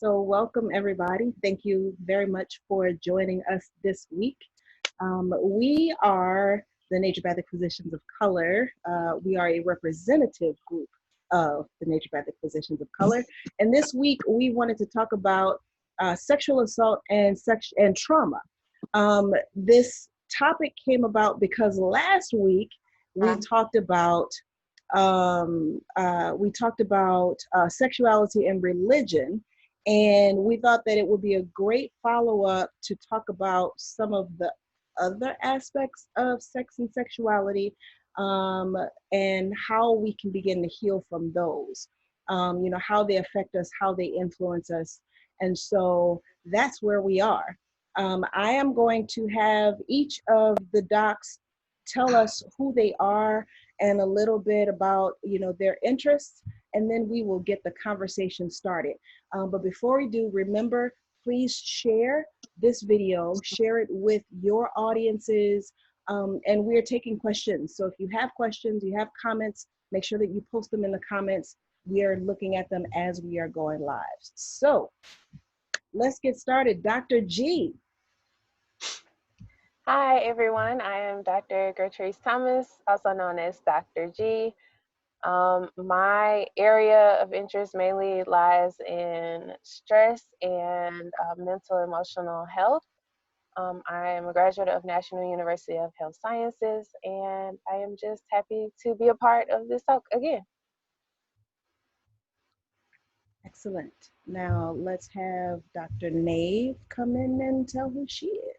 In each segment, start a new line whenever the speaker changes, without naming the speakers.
So welcome everybody. Thank you very much for joining us this week. We are the Naturopathic Physicians of Color. We are a representative group of the Naturopathic Physicians of Color. And this week we wanted to talk about sexual assault and trauma. This topic came about because last week we talked about sexuality and religion, and we thought that it would be a great follow-up to talk about some of the other aspects of sex and sexuality, and how we can begin to heal from those, how they affect us, how they influence us. And so that's where we are. I am going to have each of the docs tell us who they are and a little bit about, their interests, and then we will get the conversation started. But before we do, remember, please share this video, share it with your audiences, and we're taking questions. So if you have questions, you have comments, make sure that you post them in the comments. We are looking at them as we are going live. So let's get started. Dr. G.
Hi, everyone. I am Dr. Gertrude Thomas, also known as Dr. G. My area of interest mainly lies in stress and mental emotional health. I am a graduate of National University of Health Sciences, and I am just happy to be a part of this talk again.
Excellent. Now let's have Dr. Nave come in and tell who she is.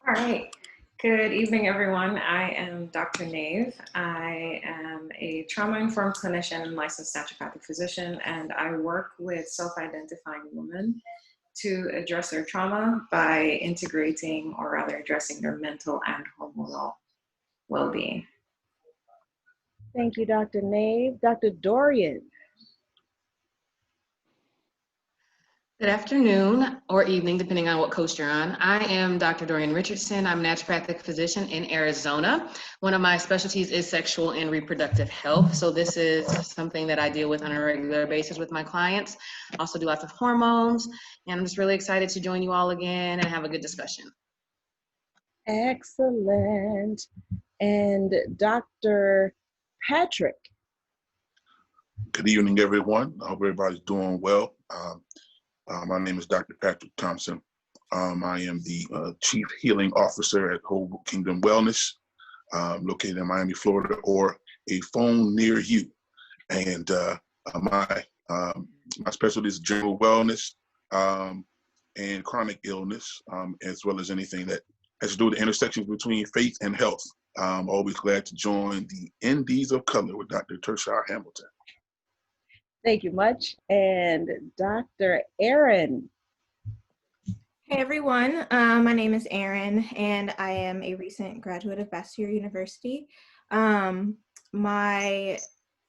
All right. Good evening, everyone. I am Dr. Nave. I am a trauma-informed clinician and licensed naturopathic physician, and I work with self-identifying women to address their trauma by integrating, or rather addressing, their mental and hormonal well-being.
Thank you, Dr. Nave. Dr. Dorian.
Good afternoon or evening, depending on what coast you're on. I am Dr. Dorian Richardson. I'm a naturopathic physician in Arizona. One of my specialties is sexual and reproductive health. So this is something that I deal with on a regular basis with my clients. I also do lots of hormones, and I'm just really excited to join you all again and have a good discussion.
Excellent. And Dr. Patrick.
Good evening, everyone. I hope everybody's doing well. My name is Dr. Patrick Thompson. I am the Chief Healing Officer at Whole Kingdom Wellness, located in Miami, Florida, or a phone near you. And my specialty is general wellness and chronic illness, as well as anything that has to do with the intersections between faith and health. I'm always glad to join the NDs of Color with Dr. Turshá Hamilton.
Thank you much. And Dr. Erin.
Hey everyone, my name is Erin, and I am a recent graduate of Bastyr University. My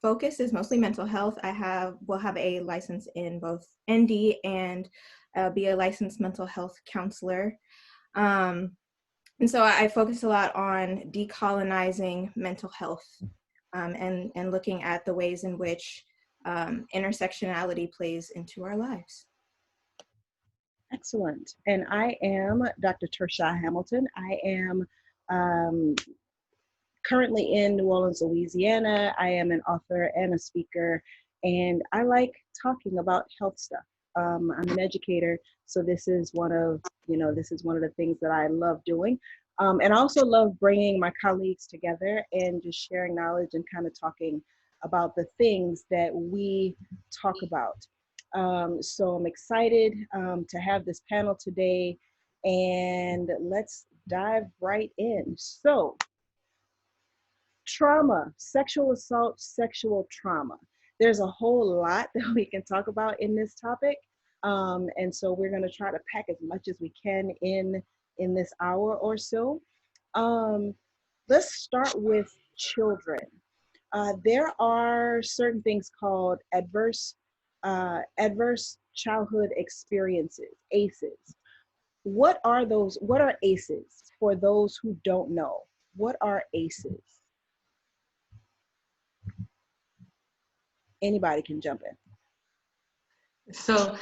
focus is mostly mental health. will have a license in both ND and be a licensed mental health counselor. And so I focus a lot on decolonizing mental health, and looking at the ways in which intersectionality plays into our lives.
Excellent. And I am Dr. Turshá Hamilton. I am currently in New Orleans, Louisiana. I am an author and a speaker, and I like talking about health stuff. I'm an educator, so this is one of the things that I love doing. And I also love bringing my colleagues together and just sharing knowledge and kind of talking about the things that we talk about. So I'm excited to have this panel today, and let's dive right in. So, trauma, sexual assault, sexual trauma. There's a whole lot that we can talk about in this topic. And so we're gonna try to pack as much as we can in this hour or so. Let's start with children. There are certain things called adverse childhood experiences, ACEs. What are those? What are ACEs for those who don't know? What are ACEs? Anybody can jump in.
So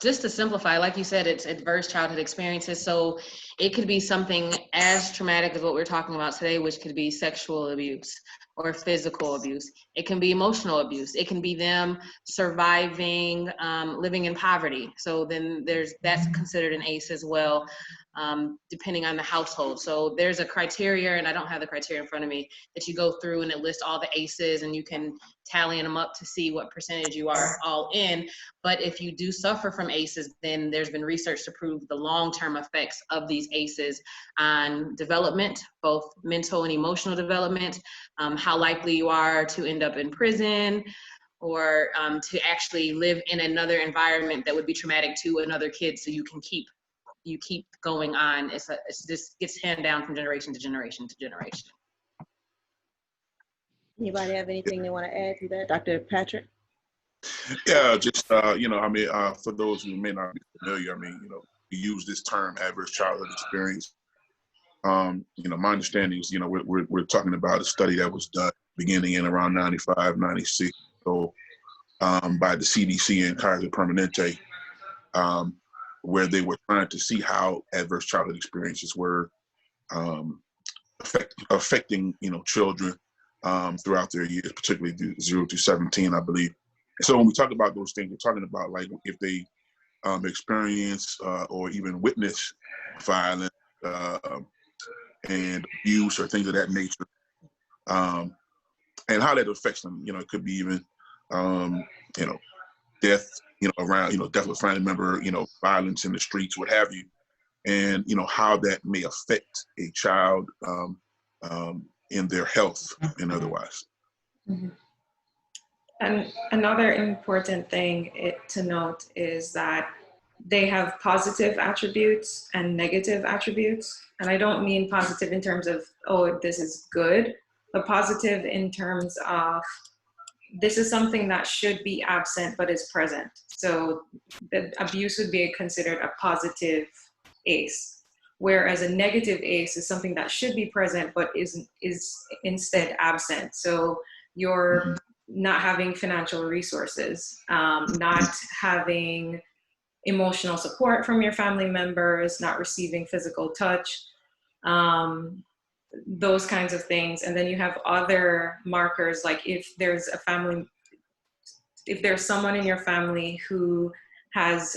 just to simplify, like you said, it's adverse childhood experiences. So it could be something as traumatic as what we're talking about today, which could be sexual abuse or physical abuse. It can be emotional abuse. It can be them surviving, living in poverty. So then that's considered an ACE as well, depending on the household. So there's a criteria, and I don't have the criteria in front of me, that you go through and it lists all the ACEs, and you can tally them up to see what percentage you are all in. But if you do suffer from ACEs, then there's been research to prove the long-term effects of these ACEs on development, both mental and emotional development, how likely you are to end up in prison, or to actually live in another environment that would be traumatic to another kid, so you keep going on. It's just gets handed down from generation to generation to generation.
Anybody have anything they want to add to that? Dr. Patrick?
Yeah, just, for those who may not be familiar, we use this term adverse childhood experience. My understanding is, we're talking about a study that was done beginning in around 95, 96, so by the CDC and Kaiser Permanente, where they were trying to see how adverse childhood experiences were affecting, children throughout their years, particularly 0 to 17, I believe. So when we talk about those things, we're talking about like if they experience or even witness violence and abuse or things of that nature, and how that affects them. It could be even, death, around, death of a family member, violence in the streets, what have you, and how that may affect a child in their health and otherwise.
Mm-hmm. And another important thing to note is that they have positive attributes and negative attributes. And I don't mean positive in terms of, oh, this is good, but positive in terms of this is something that should be absent but is present. So the abuse would be considered a positive ACE, whereas a negative ACE is something that should be present but is instead absent. So you're not having financial resources, not having emotional support from your family members, not receiving physical touch, those kinds of things. And then you have other markers, like if there's someone in your family who has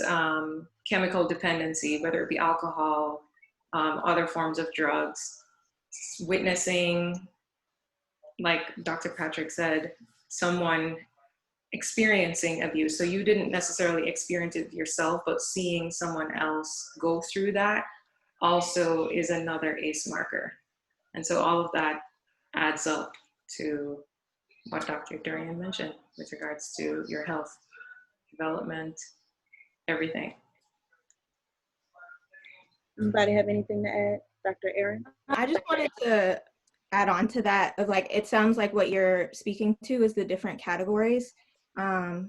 chemical dependency, whether it be alcohol, other forms of drugs, witnessing, like Dr. Patrick said, someone experiencing abuse. So you didn't necessarily experience it yourself, but seeing someone else go through that also is another ACE marker. And so all of that adds up to what Dr. Dorian mentioned with regards to your health, development, everything.
Anybody have anything to add? Dr. Erin?
I just wanted to add on to that of like, it sounds like what you're speaking to is the different categories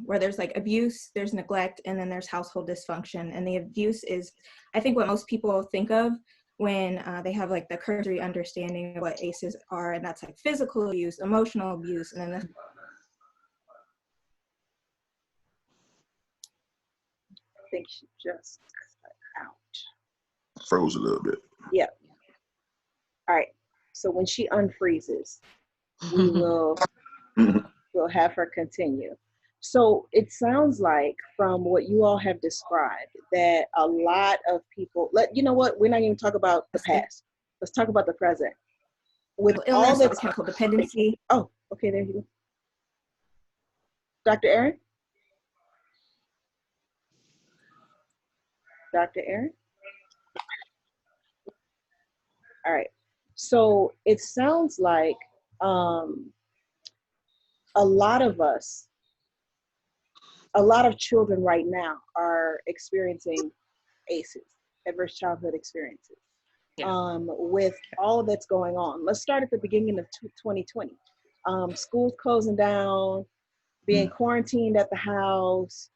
where there's like abuse, there's neglect, and then there's household dysfunction. And the abuse is, I think, what most people think of when they have like the cursory understanding of what ACEs are, and that's like physical abuse, emotional abuse, and then
I think she just cut out.
Froze a little bit.
Yep. All right. So when she unfreezes, we will we'll have her continue. So it sounds like from what you all have described that a lot of people, you know what, we're not even talk about the past. Let's talk about the present. With all the
chemical dependency.
Oh, okay, there you go. Dr. Erin? Dr. Erin? All right. So it sounds like a lot of children right now are experiencing ACEs, adverse childhood experiences. Yeah. With all that's going on. Let's start at the beginning of 2020. Schools closing down, being quarantined at the house,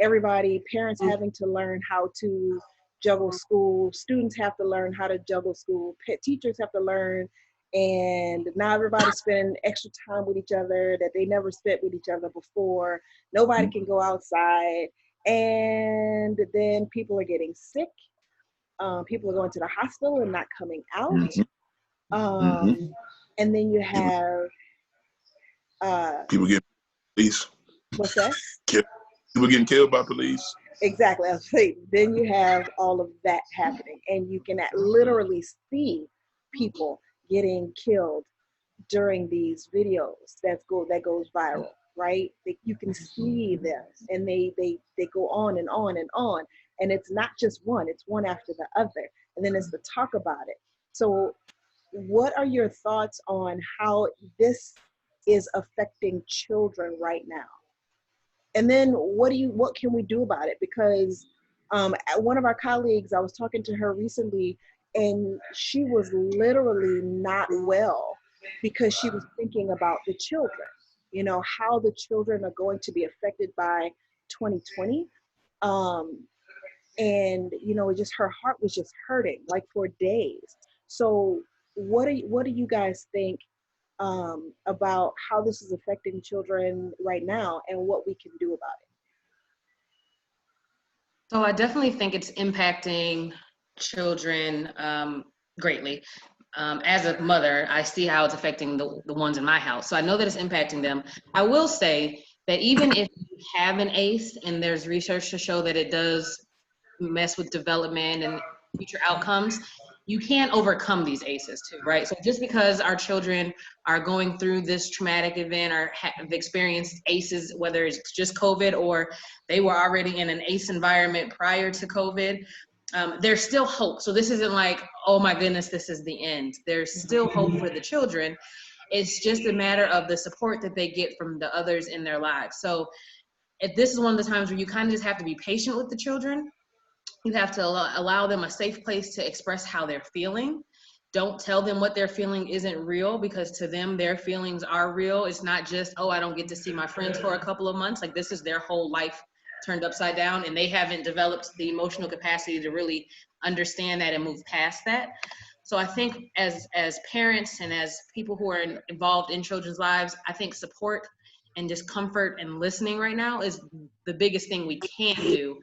everybody, parents having to learn how to juggle school, students have to learn how to juggle school, teachers have to learn And now everybody's spending extra time with each other that they never spent with each other before. Nobody can go outside. And then people are getting sick. People are going to the hospital and not coming out. And then you have
people getting police.
What's that?
People getting killed by police.
Exactly. I was saying, then you have all of that happening, and you can literally see people getting killed during these videos that goes viral, right? You can see them, and they go on and on and on, and it's not just one; it's one after the other, and then it's the talk about it. So, what are your thoughts on how this is affecting children right now? And then what can we do about it? Because one of our colleagues, I was talking to her recently, and she was literally not well because she was thinking about the children, how the children are going to be affected by 2020. And, just her heart was just hurting like for days. So what do you guys think about how this is affecting children right now and what we can do about it?
So I definitely think it's impacting children greatly. As a mother, I see how it's affecting the ones in my house. So I know that it's impacting them. I will say that even if you have an ACE and there's research to show that it does mess with development and future outcomes, you can't overcome these ACEs too, right? So just because our children are going through this traumatic event or have experienced ACEs, whether it's just COVID or they were already in an ACE environment prior to COVID, there's still hope. So this isn't like, oh my goodness, this is the end. There's still hope for the children. It's just a matter of the support that they get from the others in their lives. So if this is one of the times where you kind of just have to be patient with the children. You have to allow them a safe place to express how they're feeling. Don't tell them what they're feeling isn't real, because to them, their feelings are real. It's not just, oh, I don't get to see my friends for a couple of months. Like, this is their whole life turned upside down, and they haven't developed the emotional capacity to really understand that and move past that. So I think as parents and as people who are involved in children's lives, I think support and just comfort and listening right now is the biggest thing we can do.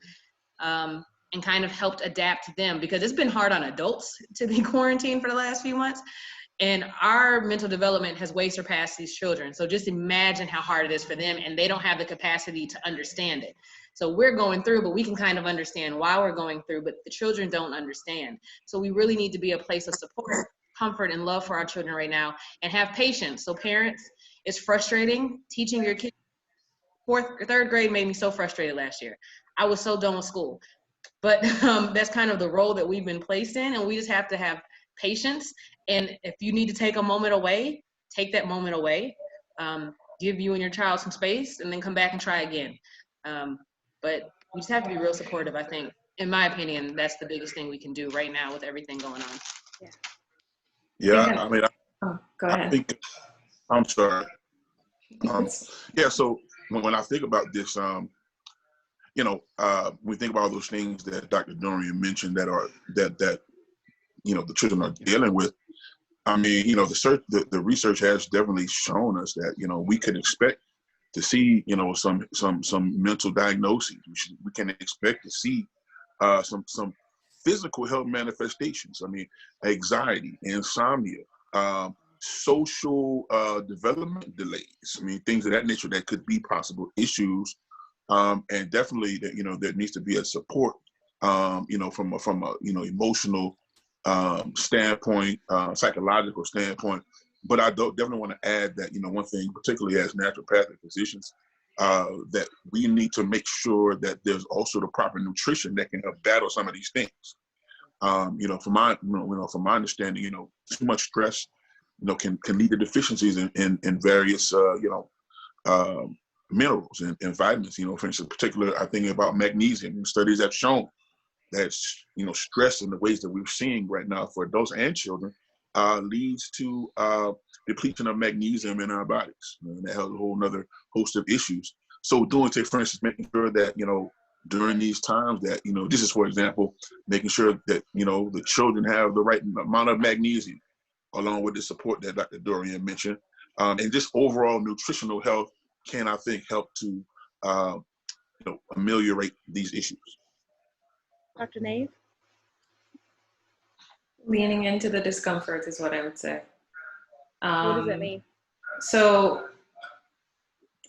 And kind of helped adapt them, because it's been hard on adults to be quarantined for the last few months. And our mental development has way surpassed these children. So just imagine how hard it is for them, and they don't have the capacity to understand it. So we're going through, but we can kind of understand why we're going through, but the children don't understand. So we really need to be a place of support, comfort, and love for our children right now, and have patience. So parents, it's frustrating teaching your kids. Third grade made me so frustrated last year. I was so done with school. But that's kind of the role that we've been placed in, and we just have to have patience. And if you need to take a moment away, take that moment away. Give you and your child some space, and then come back and try again. But we just have to be real supportive, I think. In my opinion, that's the biggest thing we can do right now with everything going on.
Yeah, I mean,
go ahead.
I think, I'm sorry. Yeah, so when I think about this, we think about all those things that Dr. Dorian mentioned that the children are dealing with. I mean, the research has definitely shown us that we can expect to see some mental diagnoses. We can expect to see some physical health manifestations. I mean, anxiety, insomnia, social development delays. I mean, things of that nature that could be possible issues. And definitely that, there needs to be a support, from a emotional standpoint, psychological standpoint. But I definitely want to add that, one thing, particularly as naturopathic physicians, that we need to make sure that there's also the proper nutrition that can help battle some of these things. From my understanding, too much stress, can lead to deficiencies in various, minerals and vitamins. For instance, particular, I think about magnesium. Studies have shown that stress in the ways that we're seeing right now for adults and children leads to depletion of magnesium in our bodies. And that has a whole other host of issues. So for instance, making sure that during these times that this is, for example, making sure that the children have the right amount of magnesium. along with the support that Dr. Dorian mentioned. And just overall nutritional health can, I think, help to ameliorate these issues.
Dr. Nave?
Leaning into the discomfort is what I would say.
What does that mean?
So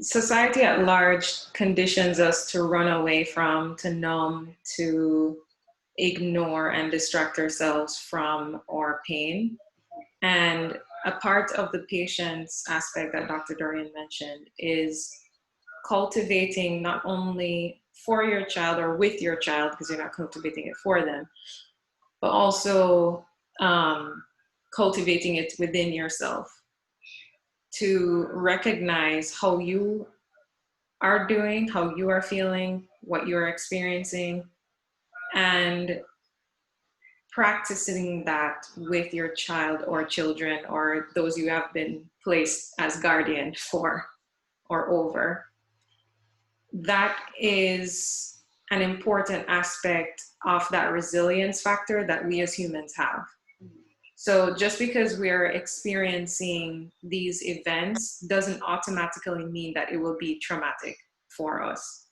society at large conditions us to run away from, to numb, to ignore and distract ourselves from our pain. And a part of the patient's aspect that Dr. Dorian mentioned is cultivating not only for your child or with your child, because you're not cultivating it for them, but also cultivating it within yourself to recognize how you are doing, how you are feeling, what you're experiencing, and practicing that with your child or children or those you have been placed as guardian for or over. That is an important aspect of that resilience factor that we as humans have. So just because we're experiencing these events doesn't automatically mean that it will be traumatic for us,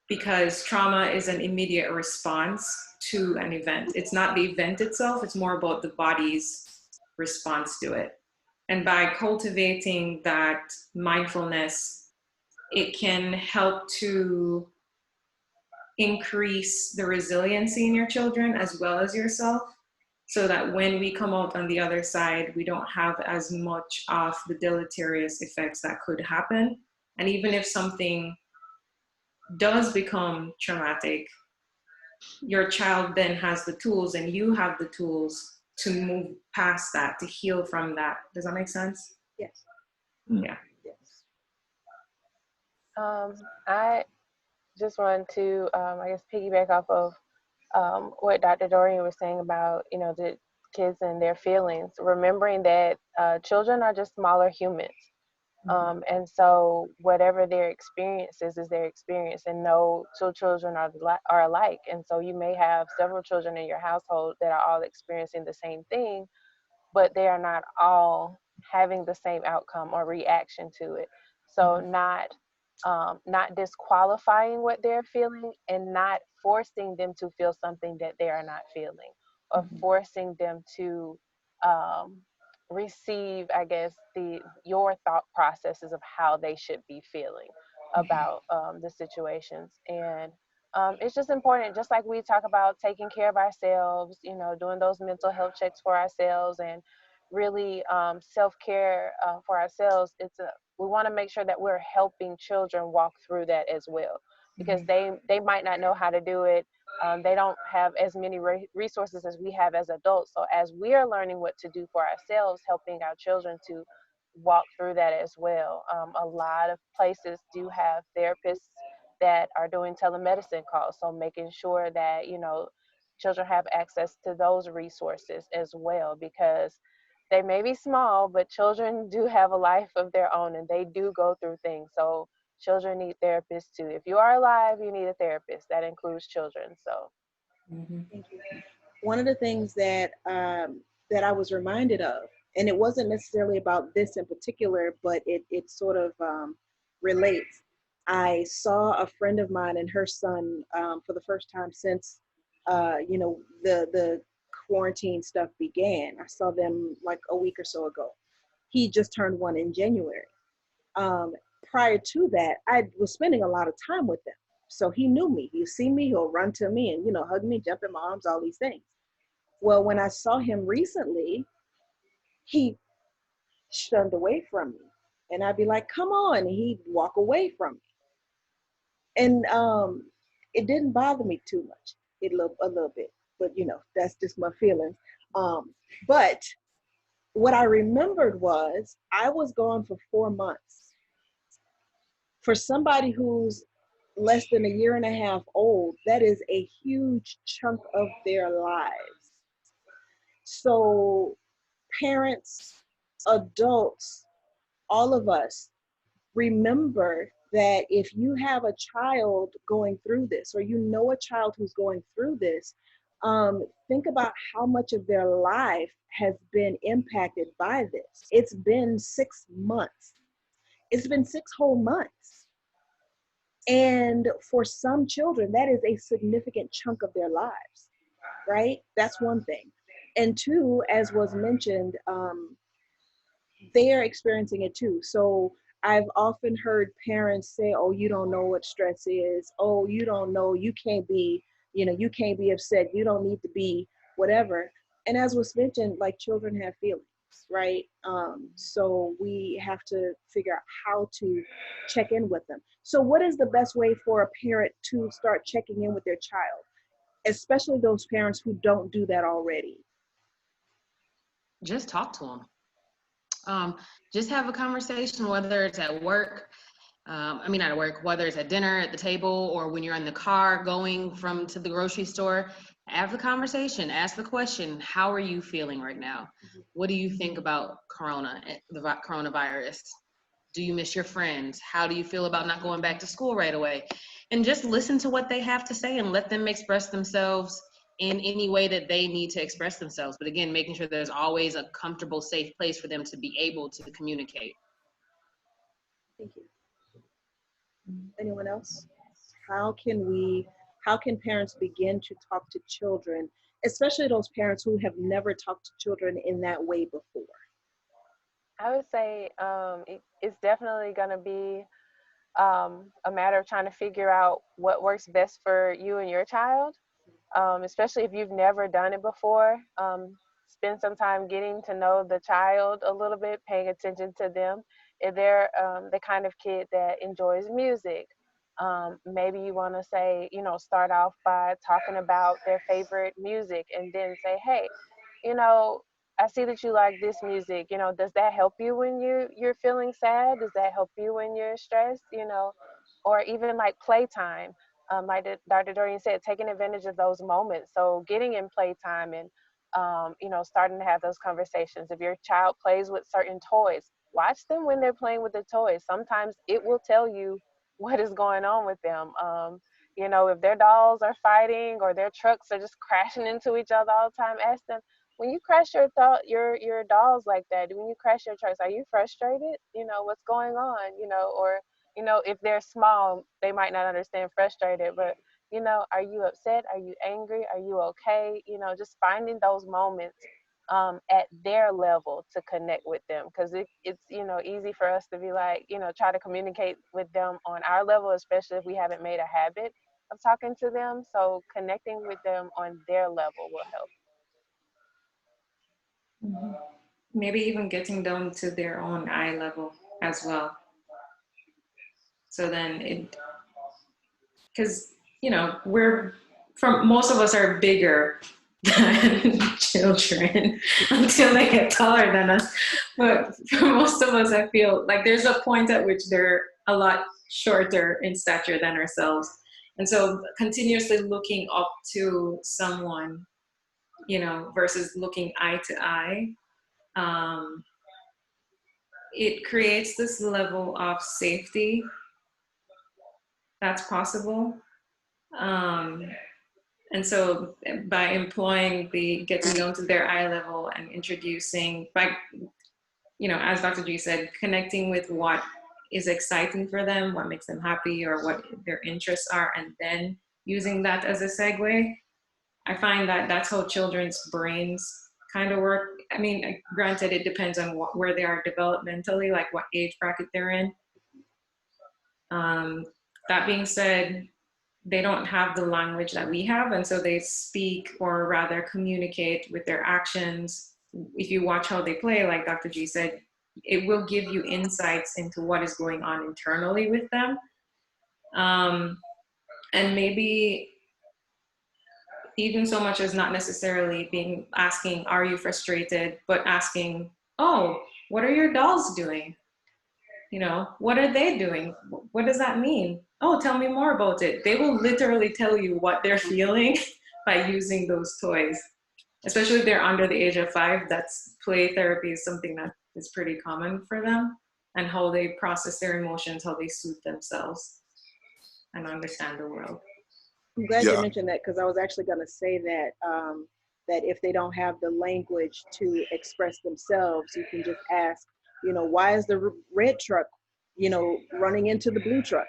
because trauma is an immediate response to an event. It's not the event itself, it's more about the body's response to it. And by cultivating that mindfulness, it can help to increase the resiliency in your children as well as yourself, so that when we come out on the other side, we don't have as much of the deleterious effects that could happen. And even if something does become traumatic, your child then has the tools and you have the tools to move past that, to heal from that. Does that make sense?
Yes.
Yeah.
Yes.
I just wanted to, I guess, piggyback off of what Dr. Dorian was saying about, the kids and their feelings, remembering that children are just smaller humans. And so whatever their experience is their experience, and no two children are alike. And so you may have several children in your household that are all experiencing the same thing, but they are not all having the same outcome or reaction to it. So not disqualifying what they're feeling, and not forcing them to feel something that they are not feeling, or forcing them to receive, I guess, your thought processes of how they should be feeling about the situations. And it's just important, just like we talk about taking care of ourselves, doing those mental health checks for ourselves, and really self-care for ourselves. We want to make sure that we're helping children walk through that as well, because they might not know how to do it. They don't have as many resources as we have as adults. So as we are learning what to do for ourselves, helping our children to walk through that as well. A lot of places do have therapists that are doing telemedicine calls. So making sure that, children have access to those resources as well, because they may be small, but children do have a life of their own and they do go through things. So children need therapists too. If you are alive, you need a therapist. That includes children. So
Thank you. One of the things that that I was reminded of, and it wasn't necessarily about this in particular, but it sort of relates. I saw a friend of mine and her son for the first time since the quarantine stuff began. I saw them like a week or so ago. He just turned 1 in January. Prior to that, I was spending a lot of time with them. So he knew me. He'll see me, he'll run to me and, hug me, jump in my arms, all these things. Well, when I saw him recently, he shunned away from me. And I'd be like, come on. And he'd walk away from me. And it didn't bother me too much, a little bit. But, that's just my feelings. But what I remembered was I was gone for 4 months. For somebody who's less than a year and a half old, that is a huge chunk of their lives. So parents, adults, all of us, remember that if you have a child going through this, or a child who's going through this, Think about how much of their life has been impacted by this. It's been 6 months. It's been 6 whole months. And for some children, that is a significant chunk of their lives, right? That's one thing. And two, as was mentioned, they are experiencing it too. So I've often heard parents say, oh, you don't know what stress is. Oh, you don't know, you can't be, you can't be upset. You don't need to be whatever. And as was mentioned, like children have feelings, right? So we have to figure out how to check in with them. So what is the best way for a parent to start checking in with their child, especially those parents who don't do that already?
Just talk to them. Just have a conversation, whether it's at work, not at work, whether it's at dinner, at the table, or when you're in the car going to the grocery store. Have the conversation, ask the question, how are you feeling right now? What do you think about the coronavirus? Do you miss your friends? How do you feel about not going back to school right away? And just listen to what they have to say and let them express themselves in any way that they need to express themselves. But again, making sure there's always a comfortable, safe place for them to be able to communicate.
Thank you. Anyone else? How can parents begin to talk to children, especially those parents who have never talked to children in that way before?
I would say it's definitely going to be a matter of trying to figure out what works best for you and your child, especially if you've never done it before. Spend some time getting to know the child a little bit, paying attention to them. If they're the kind of kid that enjoys music, maybe you want to say, start off by talking about their favorite music and then say, hey, you know, I see that you like this music. Does that help you when you're feeling sad? Does that help you when you're stressed? Or even like playtime. Like Dr. Dorian said, taking advantage of those moments. So getting in playtime and starting to have those conversations. If your child plays with certain toys, watch them when they're playing with the toys. Sometimes it will tell you what is going on with them. If their dolls are fighting or their trucks are just crashing into each other all the time, ask them, when you crash your dolls like that, when you crash your trucks, are you frustrated? What's going on? Or if they're small, they might not understand frustrated, but are you upset? Are you angry? Are you okay? Just finding those moments at their level to connect with them, because it's easy for us to be like, try to communicate with them on our level, especially if we haven't made a habit of talking to them. So connecting with them on their level will help.
Maybe even getting down to their own eye level as well. So then because most of us are bigger than children until they get taller than us. But for most of us, I feel like there's a point at which they're a lot shorter in stature than ourselves. And so continuously looking up to someone, versus looking eye to eye, it creates this level of safety that's possible. And so by employing the getting down to their eye level and introducing, as Dr. G said, connecting with what is exciting for them, what makes them happy, or what their interests are, and then using that as a segue. I find that that's how children's brains kind of work. I mean, granted, it depends on where they are developmentally, like what age bracket they're in. That being said, they don't have the language that we have, and so they speak, or rather communicate with their actions. If you watch how they play, like Dr. G said, it will give you insights into what is going on internally with them. And maybe even so much as not necessarily asking, are you frustrated, but asking, oh, what are your dolls doing? What are they doing? What does that mean? Oh, tell me more about it. They will literally tell you what they're feeling by using those toys. Especially if they're under the age of 5, that's play therapy is something that is pretty common for them, and how they process their emotions, how they soothe themselves and understand the world.
I'm glad you
Yeah.
mentioned that, because I was actually going to say that that if they don't have the language to express themselves, you can just ask, why is the red truck, running into the blue truck,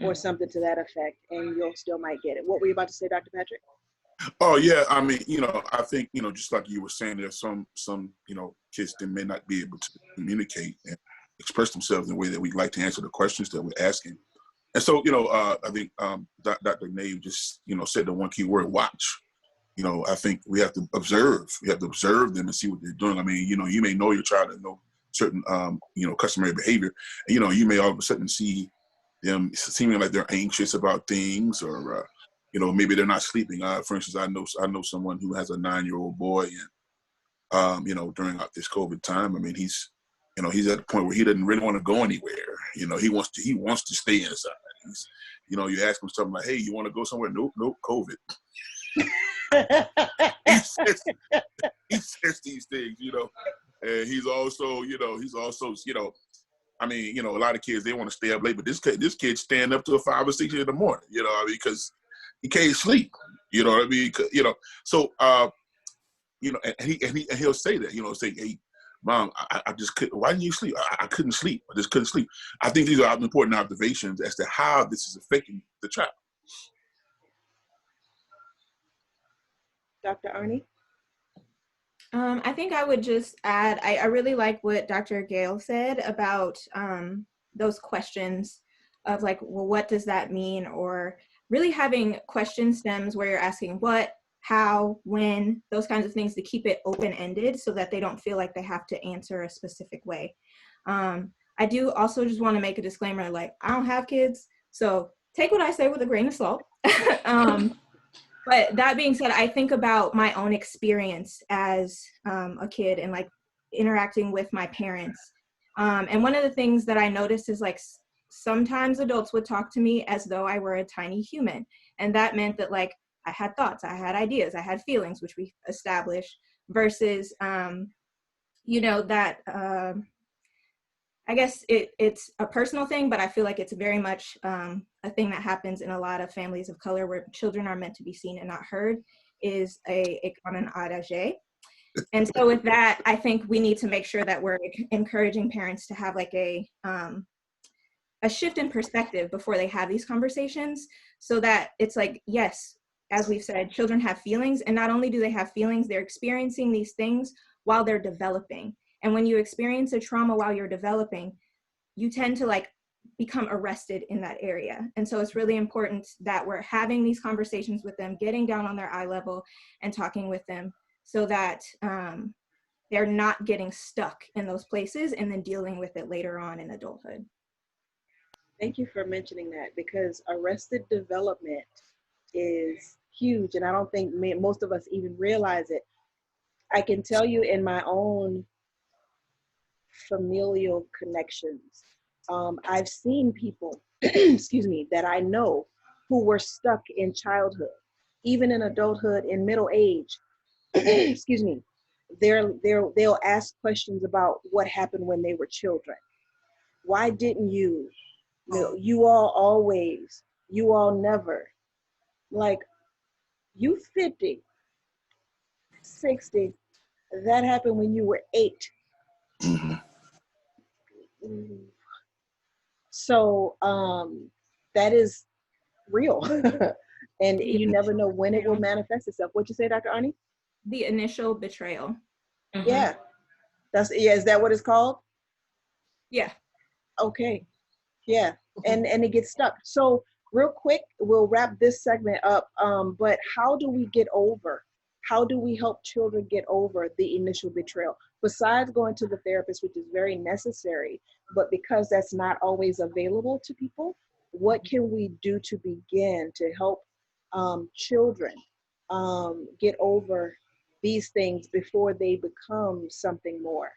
or something to that effect, and you'll still might get it. What were you about to say, Dr. Patrick?
Oh yeah, I mean, I think, just like you were saying, there's some, kids that may not be able to communicate and express themselves in the way that we'd like to answer the questions that we're asking. And so, I think Dr. Nave just, said the one key word, watch. I think we have to observe. We have to observe them and see what they're doing. I mean, you may know your child and know certain, customary behavior. And, you may all of a sudden see them seeming like they're anxious about things, or, maybe they're not sleeping. For instance, I know someone who has a 9-year-old boy, and, during this COVID time, I mean, he's at a point where he doesn't really want to go anywhere. He wants to stay inside. He's, you ask him something like, "Hey, you want to go somewhere?" Nope, COVID. he says these things, and he's also, I mean, a lot of kids, they want to stay up late, but this kid stand up till 5 or 6 in the morning, because he can't sleep, what I mean? So, and he'll say that, say, "Hey, Mom, I just couldn't, why didn't you sleep? I couldn't sleep. I just couldn't sleep." I think these are important observations as to how this is affecting the child.
Dr. Arney?
I think I would just add, I really like what Dr. Gaynel said about those questions of like, well, what does that mean? Or really having question stems where you're asking what, how, when, those kinds of things, to keep it open-ended so that they don't feel like they have to answer a specific way. I do also just want to make a disclaimer, like, I don't have kids, so take what I say with a grain of salt. But that being said, I think about my own experience as a kid and like interacting with my parents. And one of the things that I noticed is like sometimes adults would talk to me as though I were a tiny human. And that meant that like I had thoughts, I had ideas, I had feelings, which we established, versus, that I guess it's a personal thing, but I feel like it's very much a thing that happens in a lot of families of color where children are meant to be seen and not heard, is a common adage. And so with that, I think we need to make sure that we're encouraging parents to have like a shift in perspective before they have these conversations, so that it's like, yes, as we've said, children have feelings, and not only do they have feelings, they're experiencing these things while they're developing. And when you experience a trauma while you're developing, you tend to like become arrested in that area. And so it's really important that we're having these conversations with them, getting down on their eye level and talking with them, so that they're not getting stuck in those places and then dealing with it later on in adulthood.
Thank you for mentioning that, because arrested development is huge, and I don't think most of us even realize it. I can tell you in my own familial connections, I've seen people, excuse me, that I know who were stuck in childhood, even in adulthood, in middle age. Excuse me. They'll ask questions about what happened when they were children. Why didn't you? You all always, you all never. Like, you 50, 60, that happened when you were 8.
Mm-hmm.
So that is real. And you never know when it will manifest itself. What'd you say, Dr. Arney?
The initial betrayal.
Mm-hmm.
Yeah. Is that what it's called?
Yeah.
Okay. Yeah. And it gets stuck. So real quick, we'll wrap this segment up. But how do we get over? How do we help children get over the initial betrayal? Besides going to the therapist, which is very necessary, but because that's not always available to people, what can we do to begin to help children get over these things before they become something more?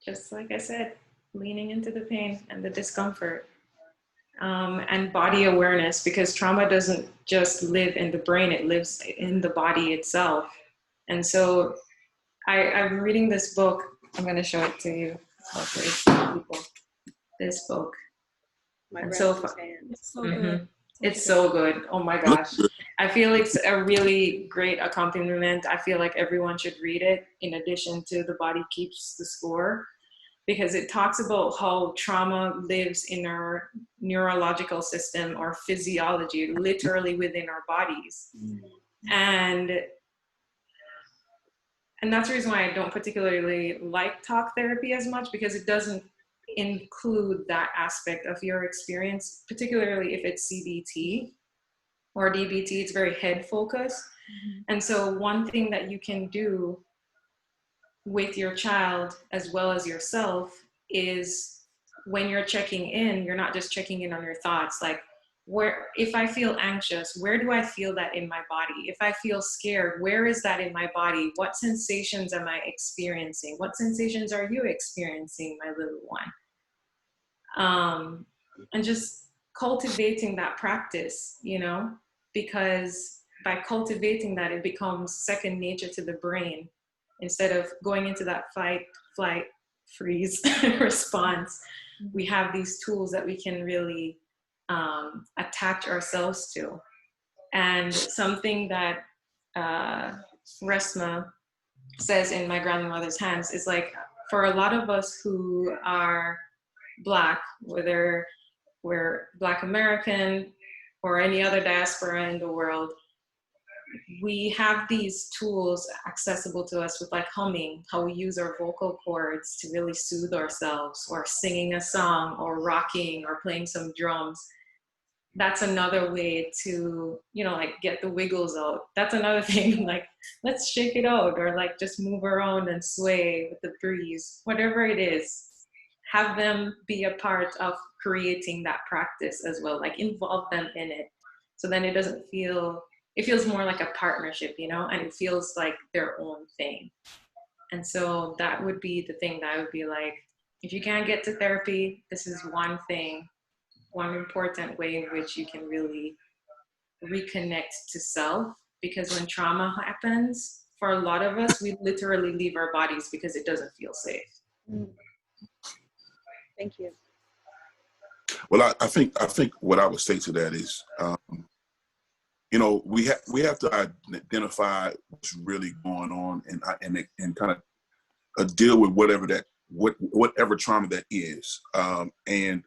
Just like I said, leaning into the pain and the discomfort, and body awareness, because trauma doesn't just live in the brain, it lives in the body itself. And so I'm reading this book. I'm going to show it to you. This book.
My
And so
grandmother's hand.
It's so good.
It's so good. Oh my gosh. I feel it's a really great accompaniment. I feel like everyone should read it in addition to The Body Keeps the Score, because it talks about how trauma lives in our neurological system or physiology, literally within our bodies. And that's the reason why I don't particularly like talk therapy as much, because it doesn't include that aspect of your experience, particularly if it's CBT or DBT. It's very head focused. And so one thing that you can do with your child as well as yourself is, when you're checking in, you're not just checking in on your thoughts. Like, where, if I feel anxious, where do I feel that in my body? If I feel scared, where is that in my body? What sensations am I experiencing? What sensations are you experiencing, my little one? And just cultivating that practice, you know, because by cultivating that, it becomes second nature to the brain. Instead of going into that fight, flight, freeze response, we have these tools that we can really attach ourselves to. And something that Resma says in My Grandmother's Hands is like, for a lot of us who are Black, whether we're Black American or any other diaspora in the world, we have these tools accessible to us with, like, humming, how we use our vocal cords to really soothe ourselves, or singing a song, or rocking, or playing some drums. That's another way to, you know, like, get the wiggles out. That's another thing, like, let's shake it out, or like just move around and sway with the breeze, whatever it is. Have them be a part of creating that practice as well, like involve them in it. So then it doesn't feel, it feels more like a partnership, you know, and it feels like their own thing. And so that would be the thing that I would be like, if you can't get to therapy, this is one thing, one important way in which you can really reconnect to self. Because when trauma happens, for a lot of us, we literally leave our bodies because it doesn't feel safe.
Thank you.
Well, I think what I would say to that is, you know, we have to identify what's really going on, and kind of deal with whatever trauma that is, and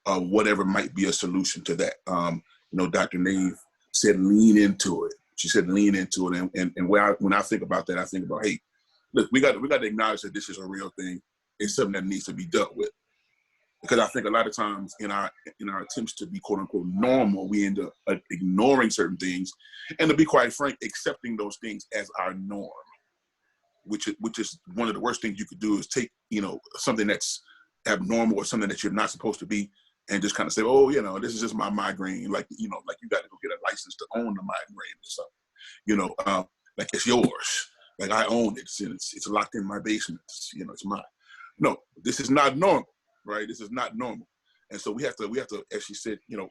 whatever might be a solution to that. You know, Dr. Nave said lean into it. She said lean into it, and when I think about that, I think about, hey, look, we got to acknowledge that this is a real thing. It's something that needs to be dealt with. Because I think a lot of times in our attempts to be quote unquote normal, we end up ignoring certain things, and to be quite frank, accepting those things as our norm, which is one of the worst things you could do, is take, you know, something that's abnormal or something that you're not supposed to be, and just kind of say, oh, you know, this is just my migraine. Like, you know, like you got to go get a license to own the migraine or something. You know, like it's yours. Like I own it. It's locked in my basement. You know, it's mine. No, this is not normal. Right? This is not normal. And so we have to, as she said, you know,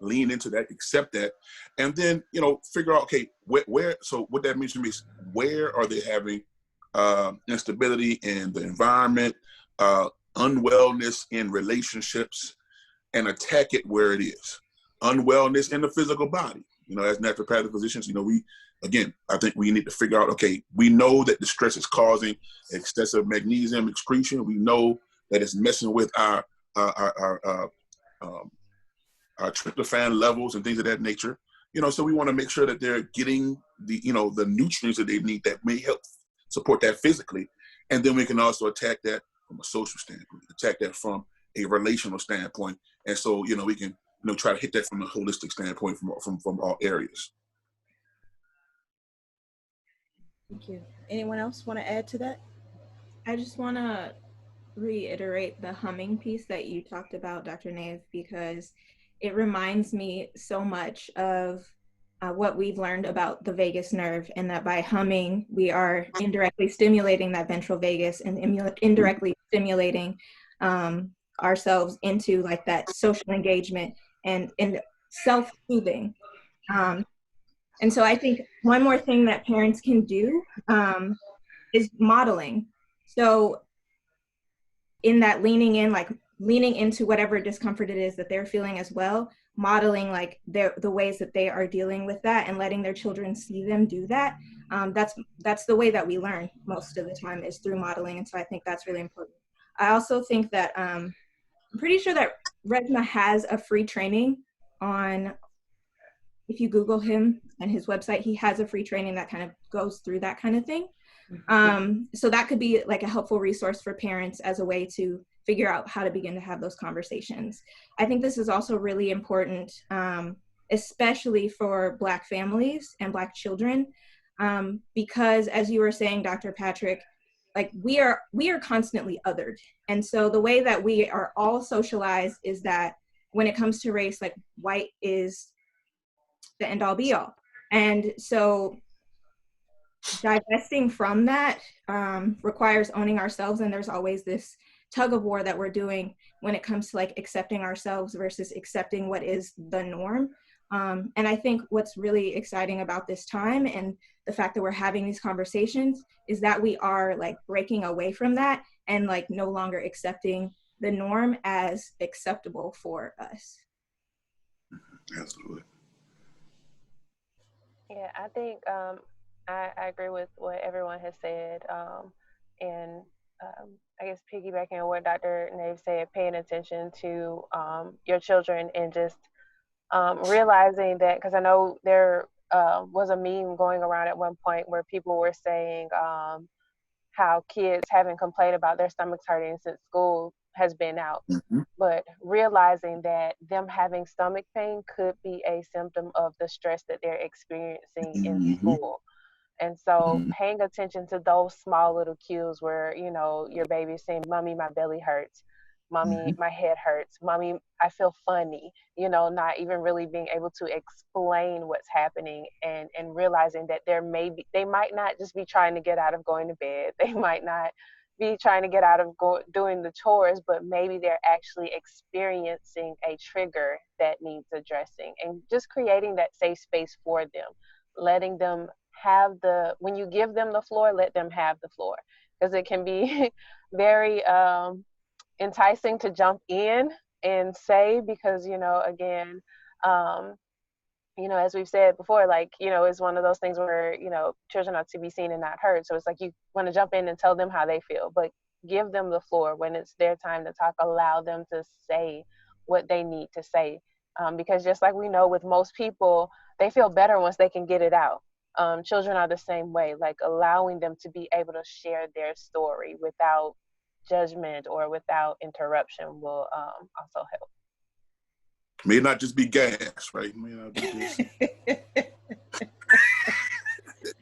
lean into that, accept that, and then, you know, figure out, okay, where so what that means to me is, where are they having instability in the environment, unwellness in relationships, and attack it where it is. Unwellness in the physical body. You know, as naturopathic physicians, you know, I think we need to figure out, okay, we know that the stress is causing excessive magnesium excretion. We know that it's messing with our tryptophan levels and things of that nature. You know, so we want to make sure that they're getting the nutrients that they need that may help support that physically. And then we can also attack that from a social standpoint, attack that from a relational standpoint. And so, you know, we can, you know, try to hit that from a holistic standpoint from all areas.
Thank you. Anyone else want to add to that?
I just want to reiterate the humming piece that you talked about, Dr. Nave, because it reminds me so much of what we've learned about the vagus nerve, and that by humming, we are indirectly stimulating that ventral vagus and indirectly stimulating ourselves into like that social engagement and self-soothing. And so I think one more thing that parents can do is modeling. So in that leaning in, like leaning into whatever discomfort it is that they're feeling as well, modeling like the ways that they are dealing with that and letting their children see them do that. That's the way that we learn most of the time, is through modeling. And so I think that's really important. I also think that I'm pretty sure that Resma has a free training on, if you Google him and his website, he has a free training that kind of goes through that kind of thing. So that could be like a helpful resource for parents as a way to figure out how to begin to have those conversations. I think this is also really important, especially for Black families and Black children, because as you were saying, Dr. Patrick, like we are constantly othered. And so the way that we are all socialized is that when it comes to race, like white is the end all be all. And so divesting from that requires owning ourselves. And there's always this tug of war that we're doing when it comes to like accepting ourselves versus accepting what is the norm. And I think what's really exciting about this time and the fact that we're having these conversations is that we are like breaking away from that and like no longer accepting the norm as acceptable for us.
Absolutely.
Yeah, I think I agree with what everyone has said. And I guess piggybacking on what Dr. Nave said, paying attention to your children and just realizing that, because I know there was a meme going around at one point where people were saying how kids haven't complained about their stomachs hurting since school has been out. But realizing that them having stomach pain could be a symptom of the stress that they're experiencing in school. And so paying attention to those small little cues where, you know, your baby's saying, "Mommy, my belly hurts. Mommy, my head hurts. Mommy, I feel funny," you know, not even really being able to explain what's happening, and realizing that they might not just be trying to get out of going to bed. They might not be trying to get out of doing the chores, but maybe they're actually experiencing a trigger that needs addressing, and just creating that safe space for them, letting them have when you give them the floor, let them have the floor, because it can be very enticing to jump in and say, because, you know, again, you know, as we've said before, like, you know, it's one of those things where, you know, children are to be seen and not heard. So it's like you want to jump in and tell them how they feel, but give them the floor when it's their time to talk. Allow them to say what they need to say, because just like we know with most people, they feel better once they can get it out. Children are the same way, like allowing them to be able to share their story without judgment or without interruption will also help.
May not just be gas, right? May not be just...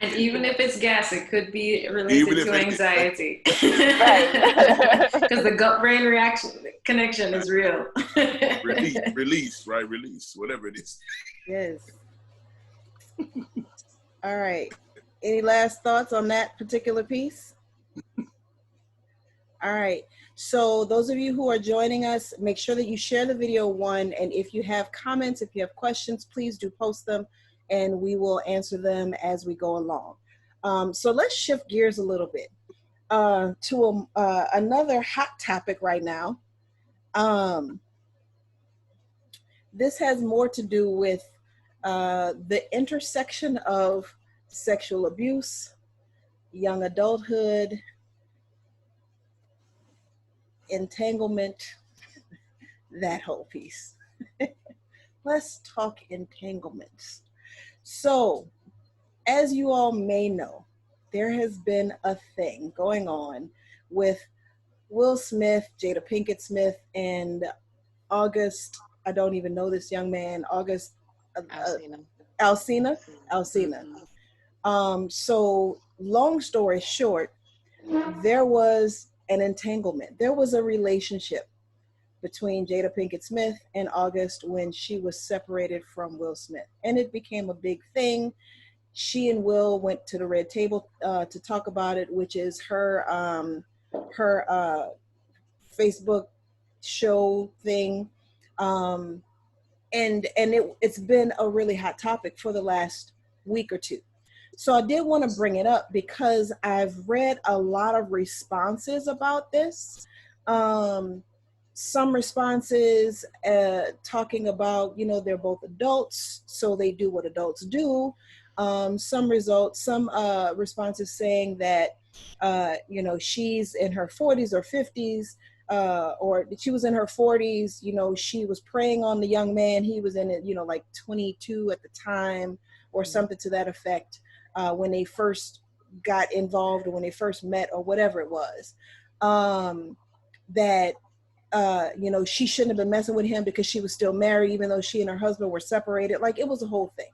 And even if it's gas, it could be related to anxiety.
Right.
Because the gut-brain connection is real.
Release, right? Release, whatever it is.
Yes. All right. Any last thoughts on that particular piece? All right. So those of you who are joining us, make sure that you share the video one. And if you have comments, if you have questions, please do post them and we will answer them as we go along. So let's shift gears a little bit to another hot topic right now. This has more to do with the intersection of sexual abuse, young adulthood, entanglement, that whole piece. Let's talk entanglements. So, as you all may know, there has been a thing going on with Will Smith, Jada Pinkett Smith, and August, I don't even know this young man, August Alsina. So long story short, there was an entanglement. There was a relationship between Jada Pinkett Smith and August when she was separated from Will Smith. And it became a big thing. She and Will went to the Red Table to talk about it, which is her Facebook show thing. And it's been a really hot topic for the last week or two. So I did want to bring it up because I've read a lot of responses about this. some responses talking about, you know, they're both adults, so they do what adults do. Some responses saying that, you know, she's in her 40s or 50s, or she was in her 40s, you know, she was preying on the young man. He was in it, you know, like 22 at the time or something to that effect, when they first got involved or when they first met or whatever it was. That you know, she shouldn't have been messing with him because she was still married, even though she and her husband were separated. Like, it was a whole thing.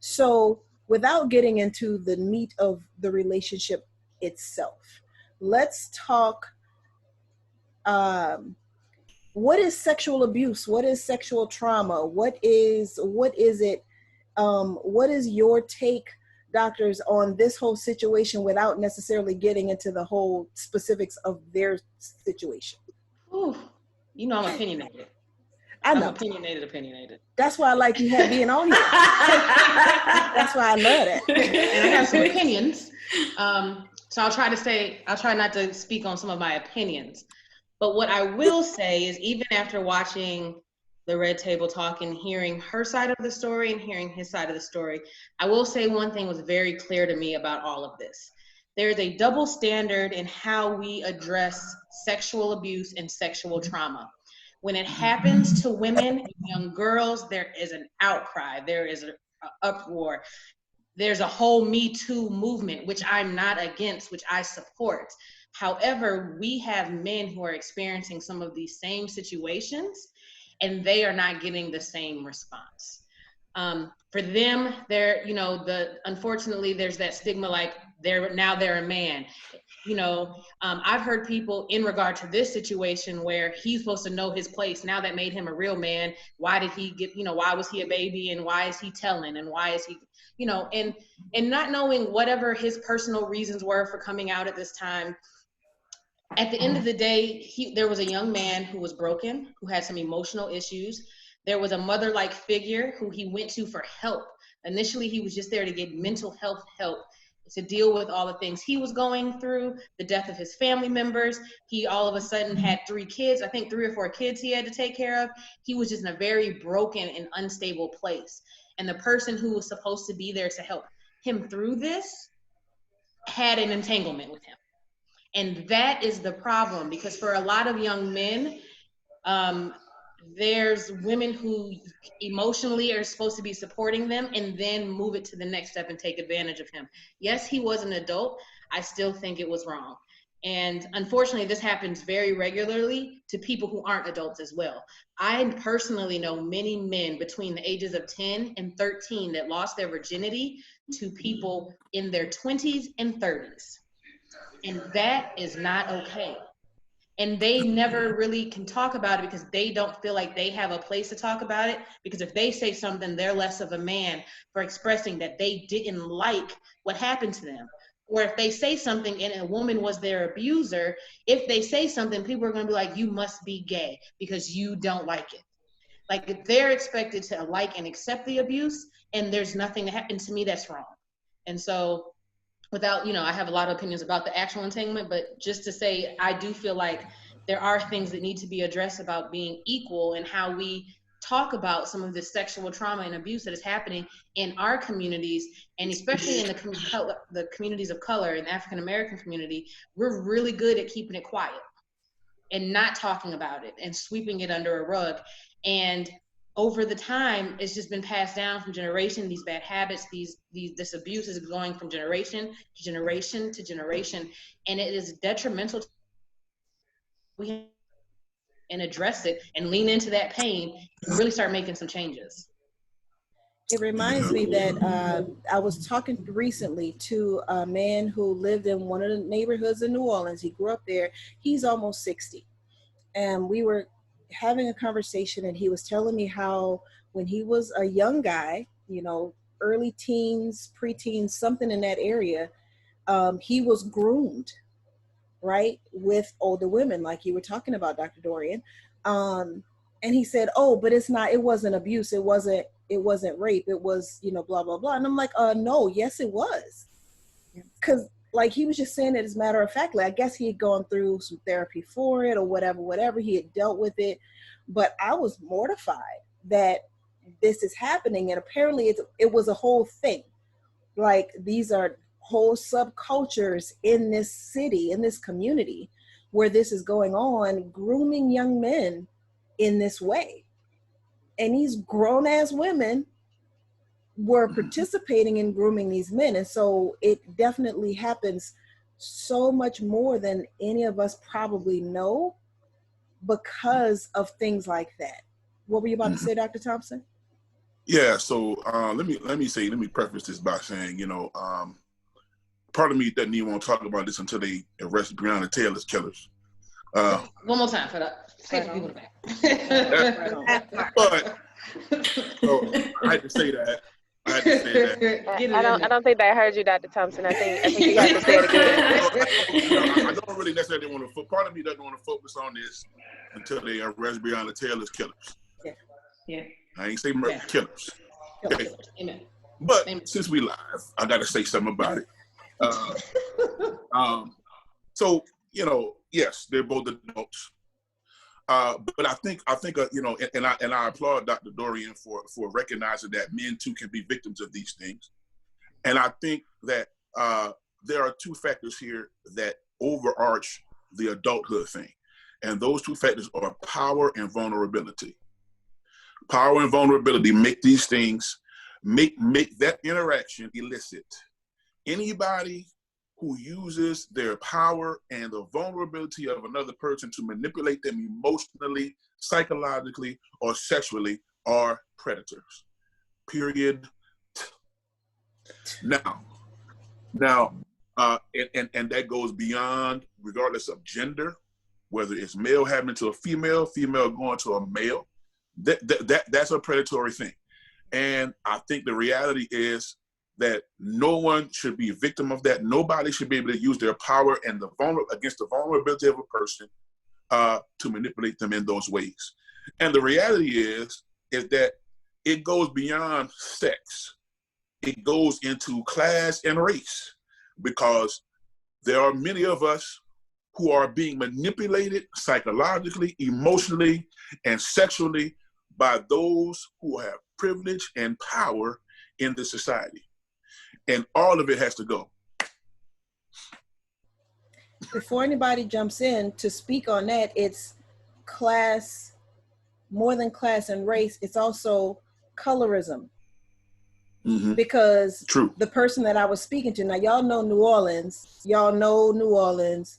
So without getting into the meat of the relationship itself, let's talk, what is sexual abuse? What is sexual trauma? What is it? What is your take, doctors, on this whole situation without necessarily getting into the whole specifics of their situation?
Ooh, you know, I'm opinionated.
I know.
I'm opinionated.
That's why I like you being on here. That's why I love it.
And I have some opinions. So I'll try not to speak on some of my opinions. But what I will say is, even after watching the Red Table Talk and hearing her side of the story and hearing his side of the story, I will say one thing was very clear to me about all of this. There is a double standard in how we address sexual abuse and sexual trauma. When it happens to women, young girls, there is an outcry, there is an uproar. There's a whole Me Too movement, which I'm not against, which I support. However, we have men who are experiencing some of these same situations, and they are not getting the same response. For them, unfortunately, there's that stigma, like they're a man. You know, I've heard people in regard to this situation where he's supposed to know his place. Now that made him a real man. Why did he get, you know, why was he a baby, and why is he telling, and why is he, you know, and not knowing whatever his personal reasons were for coming out at this time. At the end of the day, there was a young man who was broken, who had some emotional issues. There was a mother-like figure who he went to for help. Initially, he was just there to get mental health help, to deal with all the things he was going through, the death of his family members. He all of a sudden had 3 kids, I think 3 or 4 kids he had to take care of. He was just in a very broken and unstable place. And the person who was supposed to be there to help him through this had an entanglement with him. And that is the problem, because for a lot of young men, there's women who emotionally are supposed to be supporting them and then move it to the next step and take advantage of him. Yes, he was an adult. I still think it was wrong. And unfortunately, this happens very regularly to people who aren't adults as well. I personally know many men between the ages of 10 and 13 that lost their virginity to people in their 20s and 30s. And that is not okay. And they never really can talk about it because they don't feel like they have a place to talk about it. Because if they say something, they're less of a man for expressing that they didn't like what happened to them. Or if they say something and a woman was their abuser, if they say something, people are going to be like, you must be gay because you don't like it. Like, if they're expected to like and accept the abuse and there's nothing that happened to me, that's wrong. And so, without, you know, I have a lot of opinions about the actual entanglement, but just to say, I do feel like there are things that need to be addressed about being equal and how we talk about some of the sexual trauma and abuse that is happening in our communities, and especially in the communities of color and the African American community. We're really good at keeping it quiet and not talking about it and sweeping it under a rug. And over the time, it's just been passed down from generation. These bad habits, this abuse is going from generation to generation to generation, and it is detrimental to and address it and lean into that pain and really start making some changes.
It reminds me that I was talking recently to a man who lived in one of the neighborhoods in New Orleans. He grew up there. He's almost 60. And we were having a conversation, and he was telling me how when he was a young guy, you know, early teens, preteens, something in that area, he was groomed, right, with older women, like you were talking about, Dr. Dorian. And he said, oh, but it wasn't abuse. It wasn't rape. It was, you know, blah, blah, blah. And I'm like, no, yes, it was. Because like he was just saying it as a matter of fact. Like, I guess he had gone through some therapy for it or whatever. He had dealt with it. But I was mortified that this is happening. And apparently it was a whole thing. Like, these are whole subcultures in this city, in this community, where this is going on, grooming young men in this way. And these grown-ass women were participating in grooming these men. And so it definitely happens so much more than any of us probably know because of things like that. What were you about to say, Dr. Thompson?
Yeah, so let me preface this by saying, part of me doesn't even want to talk about this until they arrest Breonna Taylor's killers.
One more time for that. Say it for people back.
But so I had to say that. I
don't think they heard you, Dr. Thompson. I think you have to say it again.
I don't really necessarily want to. Part of me doesn't want to focus on this until they arrest Breonna Taylor's killers.
Yeah.
I ain't say murder, killers. Okay.
Amen.
But since we live, I got to say something about it. So yes, they're both adults. But I think and I applaud Dr. Dorian for recognizing that men too can be victims of these things. And I think that there are two factors here that overarch the adulthood thing. And those two factors are power and vulnerability. Power and vulnerability make these things, make that interaction illicit. Anybody who uses their power and the vulnerability of another person to manipulate them emotionally, psychologically, or sexually are predators. Period. Now, and that goes beyond, regardless of gender, whether it's male happening to a female going to a male. That's a predatory thing. And I think the reality is that no one should be a victim of that. Nobody should be able to use their power and against the vulnerability of a person to manipulate them in those ways. And the reality is that it goes beyond sex. It goes into class and race, because there are many of us who are being manipulated psychologically, emotionally, and sexually by those who have privilege and power in the society. And all of it has to go.
Before anybody jumps in to speak on that, it's class, more than class and race, it's also colorism. Mm-hmm. Because
True.
The person that I was speaking to, now y'all know New Orleans,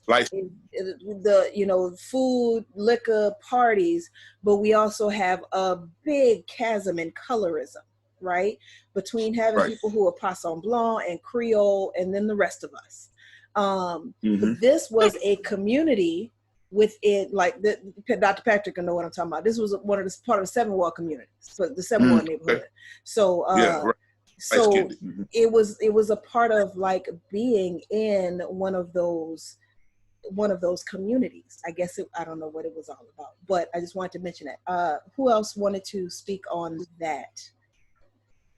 like the food, liquor, parties, but we also have a big chasm in colorism, right? Between having people who are Poisson Blanc and Creole and then the rest of us. But this was a community within, like Dr. Patrick can know what I'm talking about. This was part of the Seven Ward community, so the Seven Ward neighborhood. So, so it was a part of like being in one of those communities. I guess I don't know what it was all about, but I just wanted to mention that. Who else wanted to speak on that?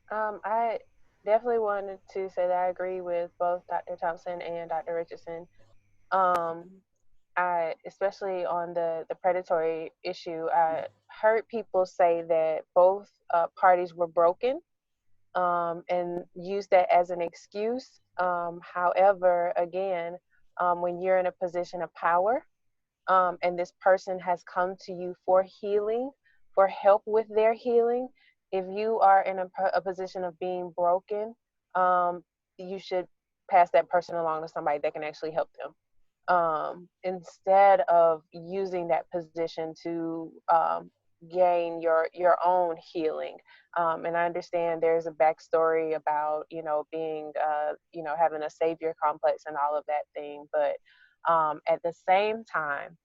I definitely wanted to say that I agree with both Dr. Thompson and Dr. Richardson. I, especially on the predatory issue, I heard people say that both parties were broken and use that as an excuse. However, again, when you're in a position of power and this person has come to you for healing, for help with their healing, if you are in a position of being broken, you should pass that person along to somebody that can actually help them. Instead of using that position to gain your own healing. And I understand there's a backstory about, being, having a savior complex and all of that thing. But at the same time,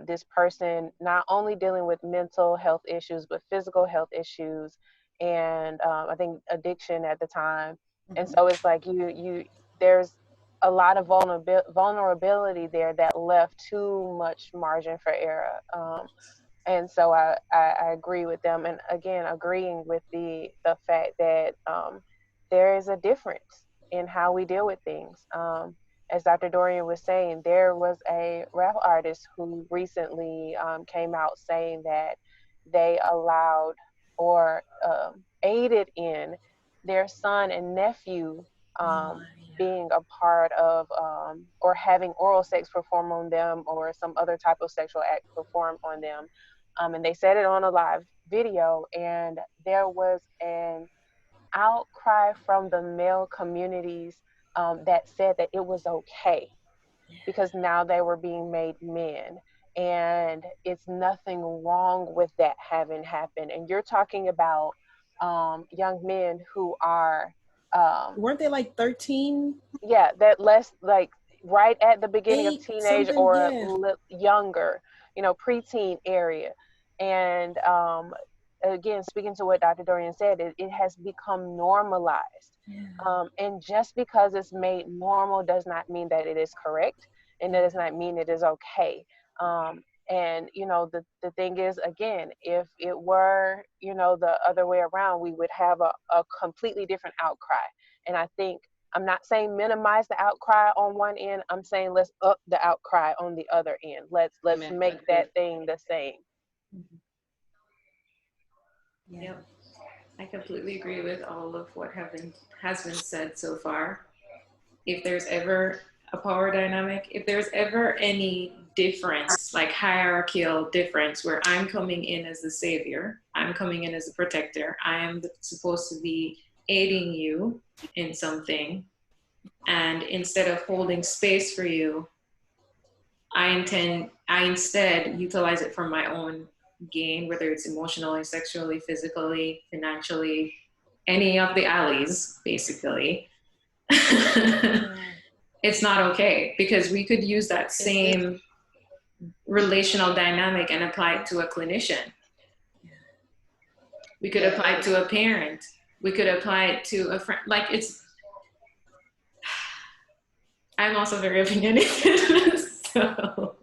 this person not only dealing with mental health issues, but physical health issues, and I think addiction at the time. And so it's like there's a lot of vulnerability there that left too much margin for error. And so I agree with them, and again, agreeing with the fact that there is a difference in how we deal with things. as Dr. Dorian was saying, there was a rap artist who recently came out saying that they allowed or aided in their son and nephew being a part of or having oral sex performed on them or some other type of sexual act performed on them. And they said it on a live video, and there was an outcry from the male communities that said that it was okay because now they were being made men. And it's nothing wrong with that having happened. And you're talking about young men who are
weren't they like 13?
Yeah, that less like right at the beginning of
8
teenage
something,
or
yeah.
younger, preteen area. And again, speaking to what Dr. Dorian said, it has become normalized.
Yeah.
And just because it's made normal does not mean that it is correct, and that does not mean it is okay. And the thing is, again, if it were the other way around, we would have a completely different outcry. And I think, I'm not saying minimize the outcry on one end, I'm saying let's up the outcry on the other end. Let's
Amen.
make that thing the same.
Yep, I completely agree with all of what has been said so far. If there's ever a power dynamic, if there's ever any difference, like hierarchical difference, where I'm coming in as the savior, I'm coming in as a protector, I am supposed to be aiding you in something, and instead of holding space for you, I instead utilize it for my own gain, whether it's emotionally, sexually, physically, financially, any of the alleys, basically. It's not okay, because we could use that same relational dynamic and apply it to a clinician. We could apply it to a parent. We could apply it to a friend. Like, I'm also very opinionated, so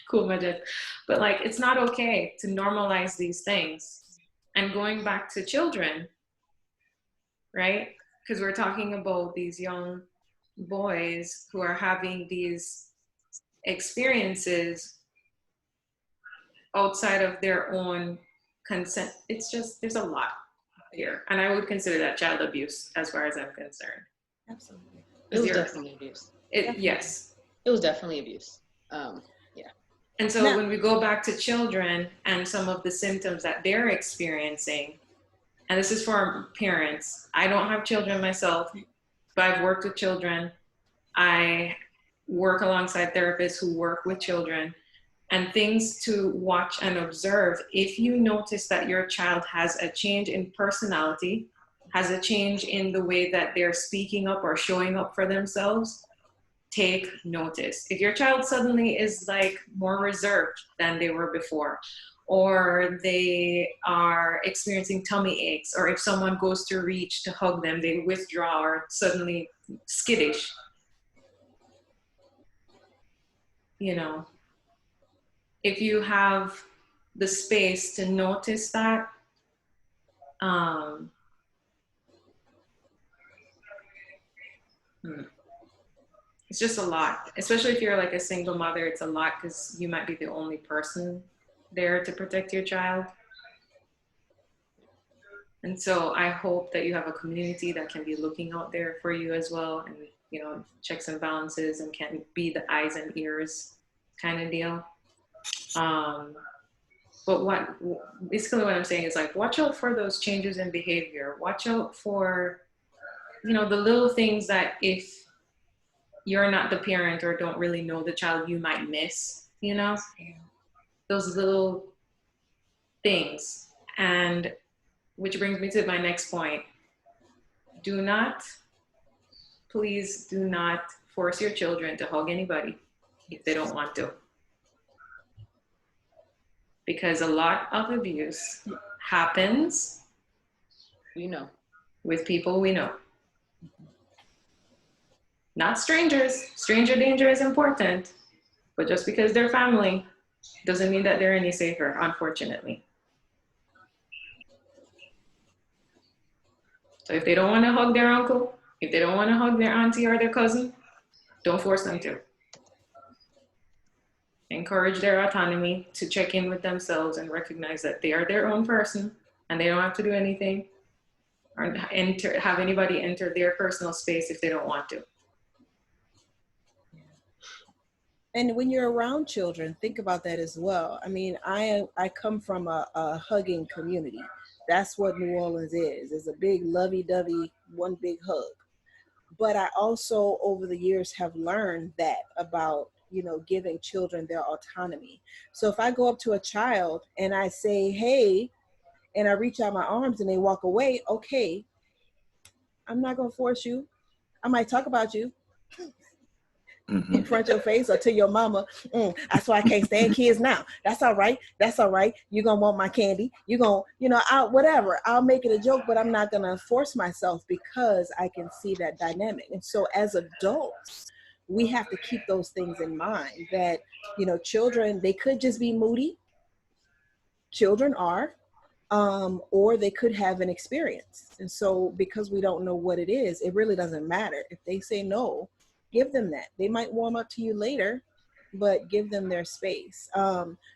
cool, Majid. But like, it's not okay to normalize these things. And going back to children, right? Because we're talking about these young boys who are having these experiences outside of their own consent. It's just, there's a lot here. And I would consider that child abuse as far as I'm concerned.
Absolutely.
It was definitely abuse.
Yes.
It was definitely abuse.
And so when we go back to children and some of the symptoms that they're experiencing, and this is for parents, I don't have children myself, but I've worked with children. I work alongside therapists who work with children, and things to watch and observe. If you notice that your child has a change in personality, has a change in the way that they're speaking up or showing up for themselves, take notice. If your child suddenly is like more reserved than they were before, or they are experiencing tummy aches, or if someone goes to reach to hug them, they withdraw or suddenly skittish, if you have the space to notice that, it's just a lot, especially if you're like a single mother. It's a lot because you might be the only person there to protect your child. And so I hope that you have a community that can be looking out there for you as well, and checks and balances, and can be the eyes and ears kind of deal. But basically what I'm saying is, like, watch out for those changes in behavior. Watch out for, the little things that if you're not the parent or don't really know the child, you might miss, those little things. And which brings me to my next point. Please do not force your children to hug anybody if they don't want to. Because a lot of abuse happens with people we know. Not strangers. Stranger danger is important, but just because they're family doesn't mean that they're any safer, unfortunately. So if they don't want to hug their uncle, if they don't want to hug their auntie or their cousin, Don't force them to. Encourage their autonomy to check in with themselves and recognize that they are their own person and they don't have to do anything or have anybody enter their personal space if they don't want to.
And when you're around children, think about that as well. I mean, I come from a hugging community. That's what New Orleans is. It's a big lovey-dovey, one big hug. But I also, over the years, have learned that about, you know, giving children their autonomy. So if I go up to a child and I say, hey, and I reach out my arms and they walk away, okay, I'm not going to force you. I might talk about you in front of your face or to your mama. That's why I can't stand kids now. That's all right. That's all right. You're going to want my candy. You're going to, you know, whatever. I'll make it a joke, but I'm not going to force myself because I can see that dynamic. And so as adults, we have to keep those things in mind that, you know, children, they could just be moody. Children are, or they could have an experience. And so because we don't know what it is, it really doesn't matter. If they say no, give them that. They might warm up to you later, but give them their space.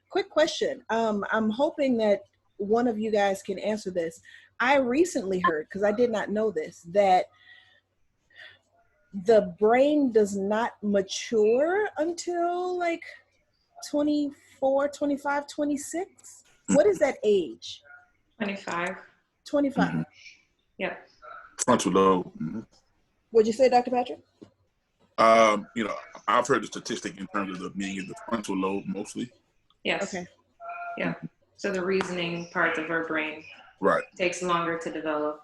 Quick question. I'm hoping that one of you guys can answer this. I recently heard, because I did not know this, that the brain does not mature until like 24, 25, 26. What is that age?
25.
25.
Mm-hmm.
Yep.
Frontal lobe.
What'd you say, Dr. Patrick?
You know, I've heard the statistic in terms of the being in the frontal lobe mostly.
Yes.
Okay.
Yeah. So the reasoning part of our brain takes longer to develop.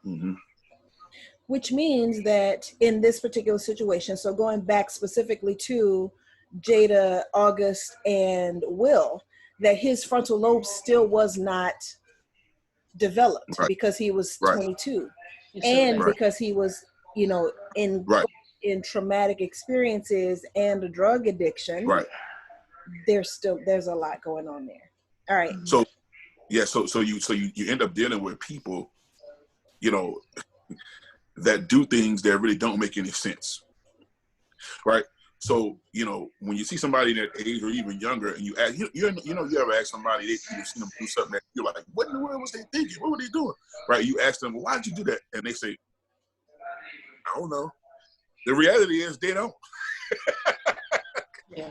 Mm-hmm.
Which means that in this particular situation, so going back specifically to Jada, August, and Will, that his frontal lobe still was not developed because he was 22. And because he was, you know, in traumatic experiences and a drug addiction, there's a lot going on there. All right.
So yeah, so you end up dealing with people, you know, that do things that really don't make any sense, right? So, you know, when you see somebody that age or even younger, and you ask, you ever ask somebody, you've seen them do something that you're like, what in the world was they thinking? What were they doing? Right? You ask them, well, why'd you do that? And they say, I don't know. The reality is they don't.
Yeah.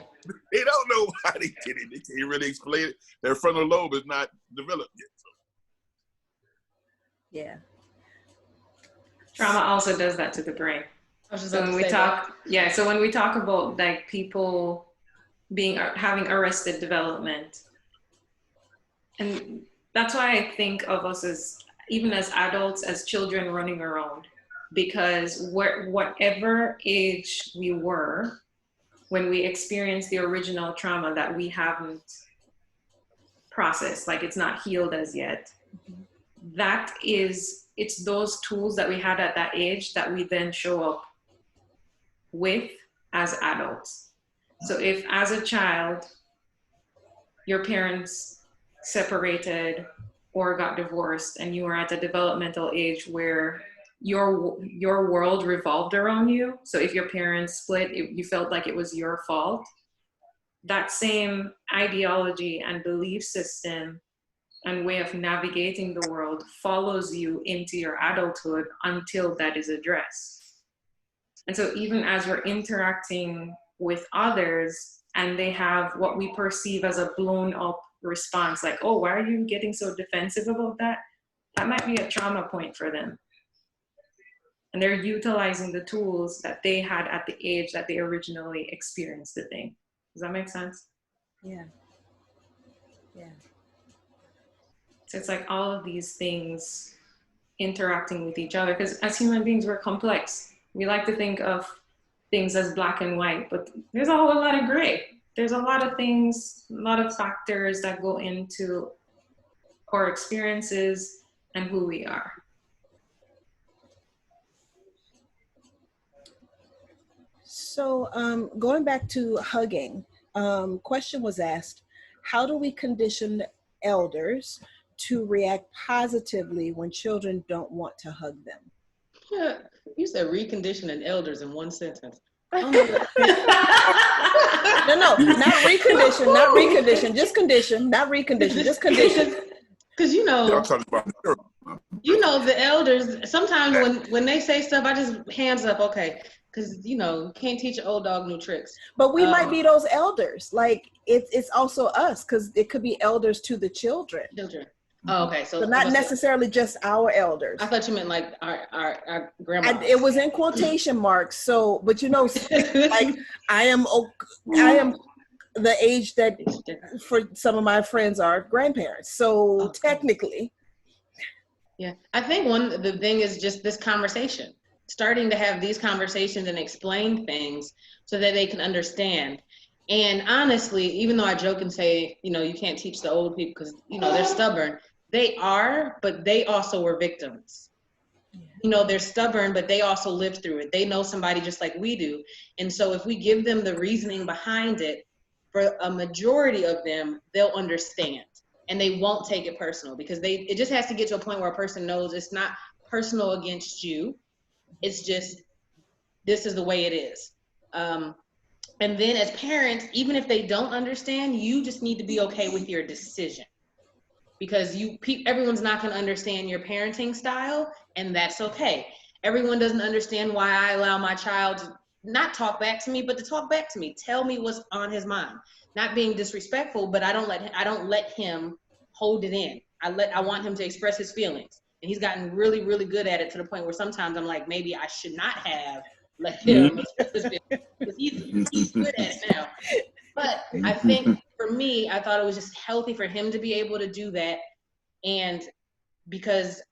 They don't know why they did it. They can't really explain it. Their frontal lobe is not developed yet. So.
Yeah.
Trauma also does that to the brain. So when we talk, so when we talk about like people having arrested development, and that's why I think of us as, even as adults, as children running around, because whatever age we were when we experienced the original trauma that we haven't processed, like it's not healed as yet, it's those tools that we had at that age that we then show up with as adults. So if as a child, your parents separated or got divorced and you were at a developmental age where your world revolved around you. So if your parents split, you felt like it was your fault. That same ideology and belief system and way of navigating the world follows you into your adulthood until that is addressed. And so even as we're interacting with others and they have what we perceive as a blown up response, like, oh, why are you getting so defensive about that? That might be a trauma point for them. And they're utilizing the tools that they had at the age that they originally experienced the thing. Does that make sense?
Yeah. Yeah.
So it's like all of these things interacting with each other, because as human beings, we're complex. We like to think of things as black and white, but there's a whole lot of gray. There's a lot of things, a lot of factors that go into our experiences and who we are.
So going back to hugging, question was asked, how do we condition elders to react positively when children don't want to hug them?
Yeah, you said reconditioning elders in one sentence. Oh my God.
No, not recondition, not recondition, just condition, not recondition, just condition.
Because
I'm talking about
the elders, sometimes when they say stuff, I just hands up, okay. Because, you can't teach an old dog new tricks.
But we might be those elders. Like, it's also us, because it could be elders to the children.
Oh, okay. So
not necessarily just our elders.
I thought you meant like our grandma.
It was in quotation marks. So, but like I am the age that for some of my friends are grandparents. So okay. Technically.
Yeah. I think the thing is just this conversation, starting to have these conversations and explain things so that they can understand. And honestly, even though I joke and say, you can't teach the old people because, they're stubborn. They are, but they also were victims. They're stubborn, but they also lived through it. They know somebody just like we do. And so if we give them the reasoning behind it, for a majority of them, they'll understand and they won't take it personal, because it just has to get to a point where a person knows it's not personal against you. It's just, this is the way it is. And then as parents, even if they don't understand, you just need to be okay with your decision. Because everyone's not going to understand your parenting style, and that's okay. Everyone doesn't understand why I allow my child to not talk back to me, but to talk back to me. Tell me what's on his mind. Not being disrespectful, but I don't let him hold it in. I want him to express his feelings, and he's gotten really, really good at it, to the point where sometimes I'm like, maybe I should not have let him express his feelings, because he's good at it now. But I think for me, I thought it was just healthy for him to be able to do that. And because,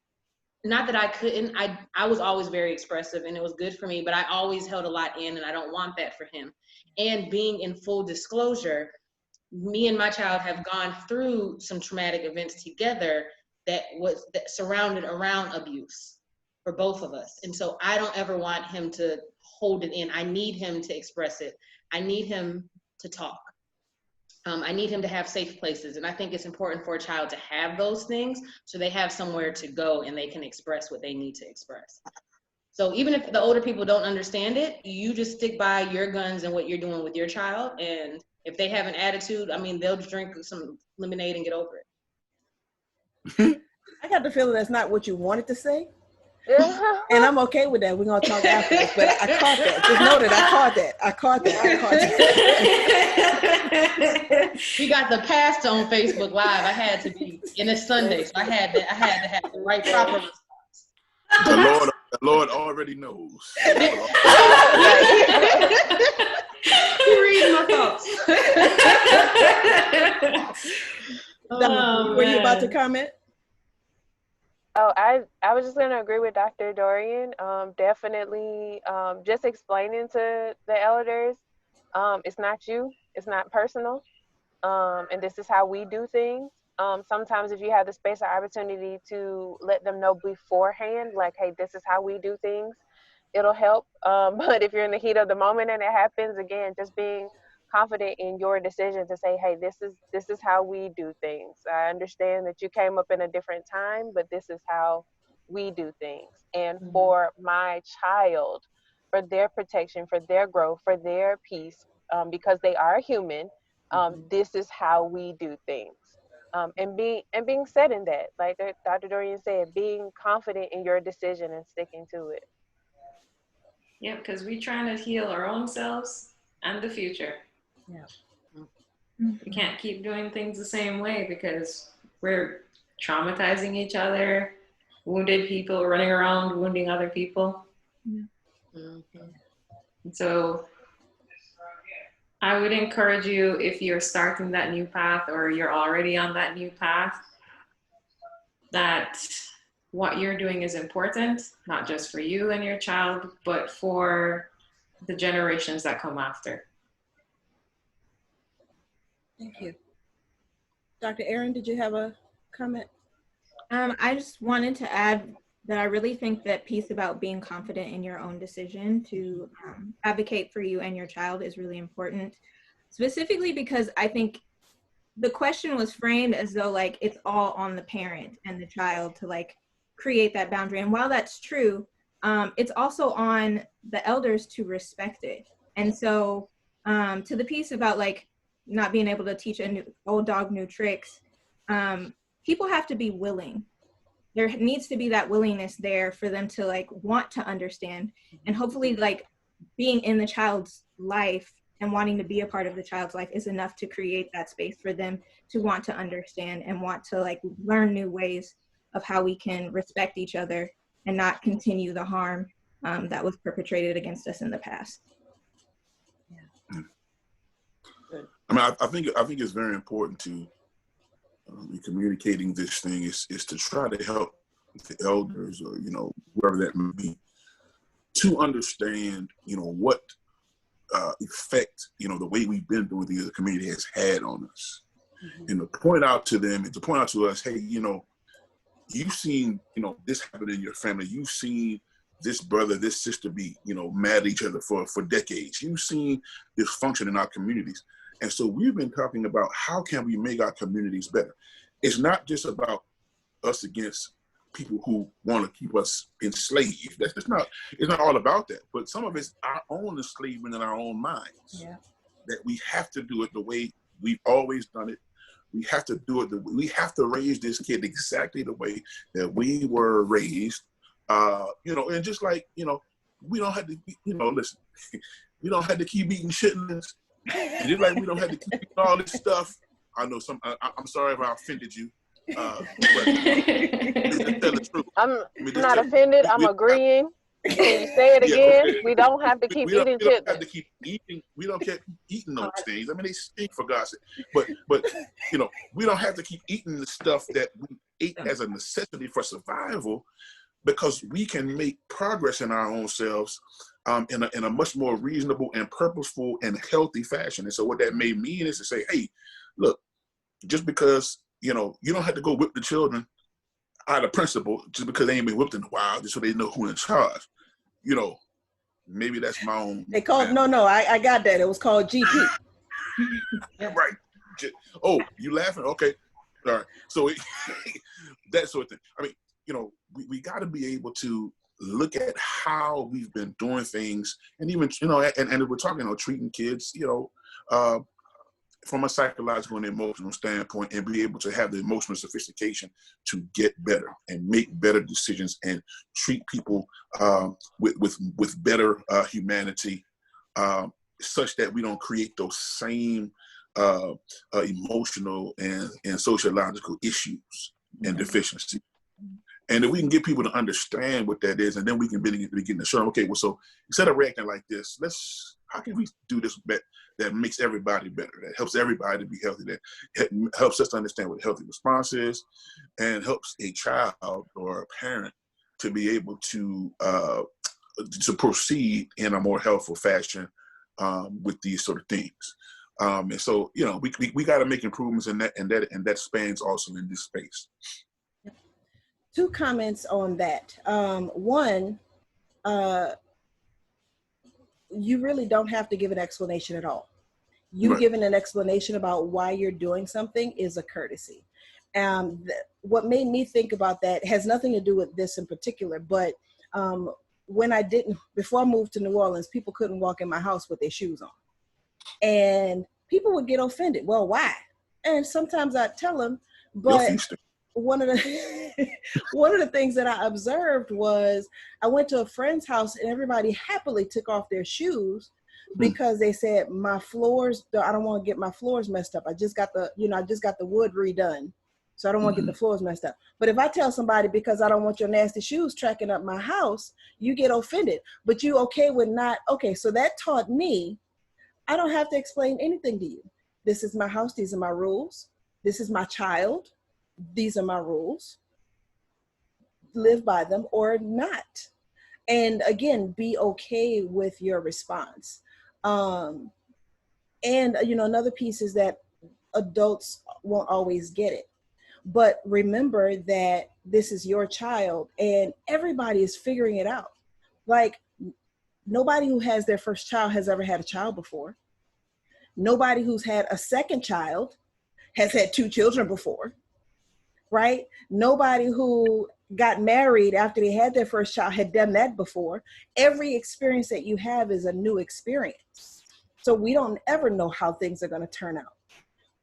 not that I couldn't, I was always very expressive and it was good for me, but I always held a lot in, and I don't want that for him. And being in full disclosure, me and my child have gone through some traumatic events together that surrounded around abuse for both of us. And so I don't ever want him to hold it in. I need him to express it. I need him to talk. I need him to have safe places. And I think it's important for a child to have those things so they have somewhere to go and they can express what they need to express. So even if the older people don't understand it, you just stick by your guns and what you're doing with your child. And if they have an attitude, they'll just drink some lemonade and get over it.
I got the feeling that's not what you wanted to say. And I'm okay with that. We're going to talk afterwards, but I caught that. Just know that I caught that.
We got the pastor on Facebook Live. I had to be, and it's Sunday, so I had to have the right proper response.
The Lord already knows.
He reads my thoughts.
Were you about to comment?
Oh, I was just going to agree with Dr. Dorian. Definitely just explaining to the elders, it's not you, it's not personal, and this is how we do things. Sometimes if you have the space or opportunity to let them know beforehand, like, hey, this is how we do things, it'll help. But if you're in the heat of the moment and it happens, again, just being confident in your decision to say, hey, this is how we do things. I understand that you came up in a different time, but this is how we do things. And for my child, for their protection, for their growth, for their peace, because they are human, this is how we do things. And being set in that, like Dr. Dorian said, being confident in your decision and sticking to it.
Yeah, because we're trying to heal our own selves and the future.
Yeah.
We can't keep doing things the same way because we're traumatizing each other, wounded people running around wounding other people.
Yeah.
And so I would encourage you, if you're starting that new path or you're already on that new path, that what you're doing is important, not just for you and your child, but for the generations that come after.
Thank you. Dr. Erin, did you have a comment?
I just wanted to add that I really think that piece about being confident in your own decision to advocate for you and your child is really important, specifically because I think the question was framed as though like it's all on the parent and the child to like create that boundary. And while that's true, it's also on the elders to respect it. And so to the piece about like not being able to teach old dog new tricks, people have to be willing. There needs to be that willingness there for them to like want to understand, and hopefully like being in the child's life and wanting to be a part of the child's life is enough to create that space for them to want to understand and want to like learn new ways of how we can respect each other and not continue the harm that was perpetrated against us in the past.
I mean, I think it's very important to in communicating this thing is to try to help the elders or whoever that may be to understand what effect the way we've been doing things as a community has had on us, and to point out to them and to point out to us, hey, you've seen this happen in your family, you've seen this brother, this sister be mad at each other for decades, you've seen dysfunction in our communities. And so we've been talking about how can we make our communities better. It's not just about us against people who want to keep us enslaved. It's not all about that. But some of it's our own enslavement in our own minds. Yeah. That we have to do it the way we've always done it. We have to do it. We have to raise this kid exactly the way that we were raised. And just like we don't have to. Listen, we don't have to keep eating chitlins. Just like we don't have to keep eating all this stuff. I know I'm sorry if I offended you. But tell the truth.
I'm not offended. I'm agreeing. Can you say it again? Okay. We don't have to keep eating chitlins. We don't have to keep eating.
We don't keep eating those things. I mean, they stink, for God's sake. But we don't have to keep eating the stuff that we ate as a necessity for survival, because we can make progress in our own selves in a much more reasonable and purposeful and healthy fashion. And so what that may mean is to say, hey, look, just because you don't have to go whip the children out of principle just because they ain't been whipped in a while, just so they know who's in charge. Maybe that's my own.
They called I got that. It was called GP.
Right. Oh, you laughing? Okay. All right. So that sort of thing. I mean, we got to be able to look at how we've been doing things, and even and we're talking treating kids, from a psychological and emotional standpoint, and be able to have the emotional sophistication to get better and make better decisions and treat people with better humanity, such that we don't create those same emotional and sociological issues and deficiencies. And if we can get people to understand what that is, and then we can begin to show them, okay, well, so instead of reacting like this, how can we do this that makes everybody better, that helps everybody to be healthy, that helps us to understand what a healthy response is, and helps a child or a parent to be able to proceed in a more helpful fashion with these sort of things. And so, we got to make improvements in that, and that spans also in this space.
Two comments on that. One, you really don't have to give an explanation at all. You giving an explanation about why you're doing something is a courtesy. What made me think about that has nothing to do with this in particular, but before I moved to New Orleans, people couldn't walk in my house with their shoes on. And people would get offended. Well, why? And sometimes I'd tell them, but one of the things that I observed was I went to a friend's house and everybody happily took off their shoes because they said, my floors, I don't want to get my floors messed up. I just got the wood redone, so I don't want to get the floors messed up. But if I tell somebody, because I don't want your nasty shoes tracking up my house, you get offended. But you okay with not, okay, so that taught me I don't have to explain anything to you. This is my house, these are my rules. This is my child, these are my rules. Live by them or not. And again, be okay with your response. And another piece is that adults won't always get it. But remember that this is your child and everybody is figuring it out. Like, nobody who has their first child has ever had a child before. Nobody who's had a second child has had two children before, right? Nobody who got married after they had their first child had done that before. Every experience that you have is a new experience. So we don't ever know how things are going to turn out.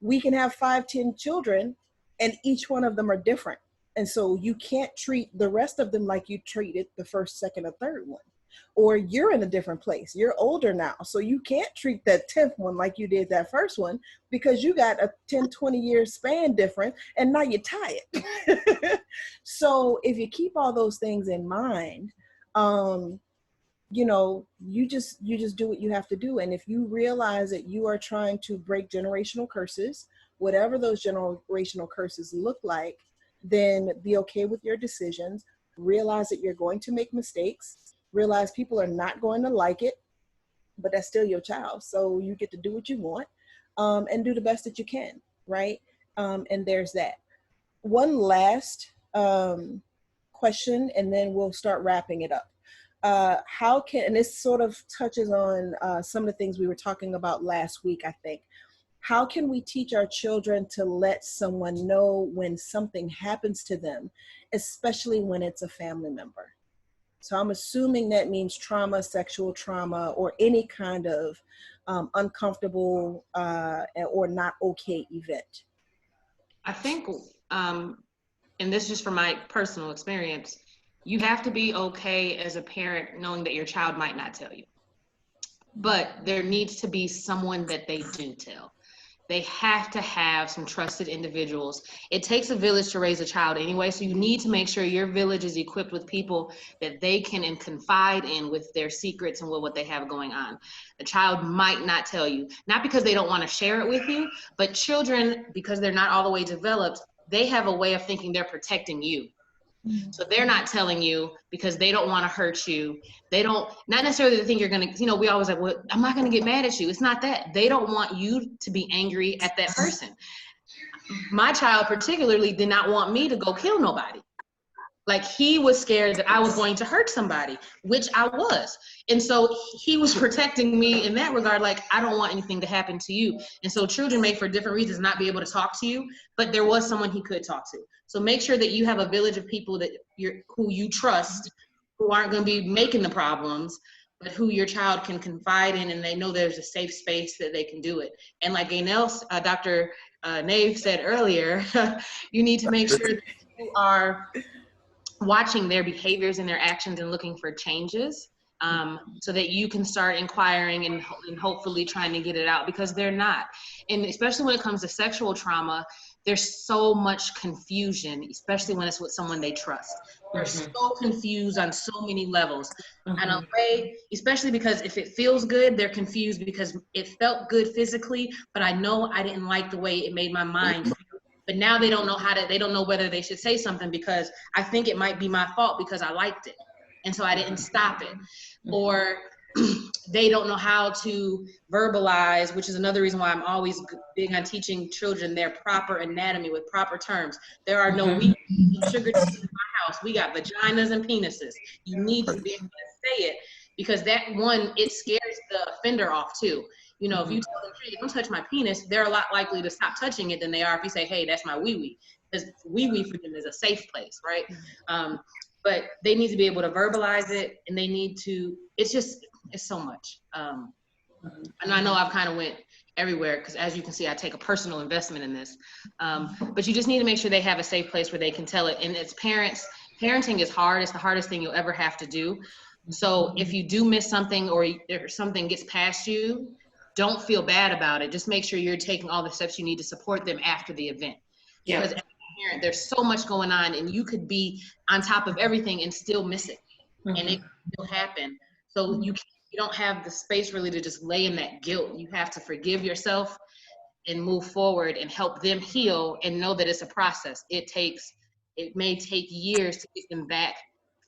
We can have 5, 10 children and each one of them are different. And so you can't treat the rest of them like you treated the first, second, or third one. Or you're in a different place. You're older now. So you can't treat that 10th one like you did that first one, because you got a 10, 20 year span different and now you're tired. So if you keep all those things in mind, you know, you just do what you have to do. And if you realize that you are trying to break generational curses, whatever those generational curses look like, then be okay with your decisions. Realize that you're going to make mistakes. Realize people are not going to like it, but that's still your child. So you get to do what you want, and do the best that you can, right? And there's that. One last question, and then we'll start wrapping it up. How can, and this sort of touches on some of the things we were talking about last week, I think. How can we teach our children to let someone know when something happens to them, especially when it's a family member? So I'm assuming that means trauma, sexual trauma, or any kind of uncomfortable or not okay event.
I think, and this is just from my personal experience, you have to be okay as a parent knowing that your child might not tell you. But there needs to be someone that they do tell. They have to have some trusted individuals. It takes a village to raise a child anyway, so you need to make sure your village is equipped with people that they can confide in with their secrets and with what they have going on. The child might not tell you, not because they don't want to share it with you, but children, because they're not all the way developed, they have a way of thinking they're protecting you. So they're not telling you because they don't want to hurt you. They don't, not necessarily they think you're going to, you know, we always like, well, I'm not going to get mad at you. It's not that. They don't want you to be angry at that person. My child particularly did not want me to go kill nobody. Like, he was scared that I was going to hurt somebody, which I was. And so he was protecting me in that regard. Like, I don't want anything to happen to you. And so children may, for different reasons, not be able to talk to you, but there was someone he could talk to. So make sure that you have a village of people that who you trust, who aren't going to be making the problems, but who your child can confide in, and they know there's a safe space that they can do it. And like Gaynel, Dr. Nave said earlier, you need to make sure that you are watching their behaviors and their actions and looking for changes, so that you can start inquiring and hopefully trying to get it out, because they're not. And especially when it comes to sexual trauma, there's so much confusion, especially when it's with someone they trust. They're so confused on so many levels. And a way, especially because if it feels good, they're confused because it felt good physically, but I know I didn't like the way it made my mind feel. But now they don't know they don't know whether they should say something, because I think it might be my fault because I liked it. And so I didn't stop it. Or they don't know how to verbalize, which is another reason why I'm always big on teaching children their proper anatomy with proper terms. There are no weak sugar in my house. We got vaginas and penises. You need to be able to say it, because that one, it scares the offender off too. You know, if you tell them, hey, don't touch my penis, they're a lot likely to stop touching it than they are if you say, hey, that's my wee-wee. Because wee-wee for them is a safe place, right? But they need to be able to verbalize it, and they need to, it's so much. And I know I've kind of went everywhere, because as you can see, I take a personal investment in this. But you just need to make sure they have a safe place where they can tell it. And as parents, parenting is hard. It's the hardest thing you'll ever have to do. So if you do miss something, or something gets past you, don't feel bad about it. Just make sure you're taking all the steps you need to support them after the event. Yeah. Because as a parent, there's so much going on, and you could be on top of everything and still miss it. And it can still happen. So you don't have the space really to just lay in that guilt. You have to forgive yourself and move forward and help them heal, and know that it's a process. It may take years to get them back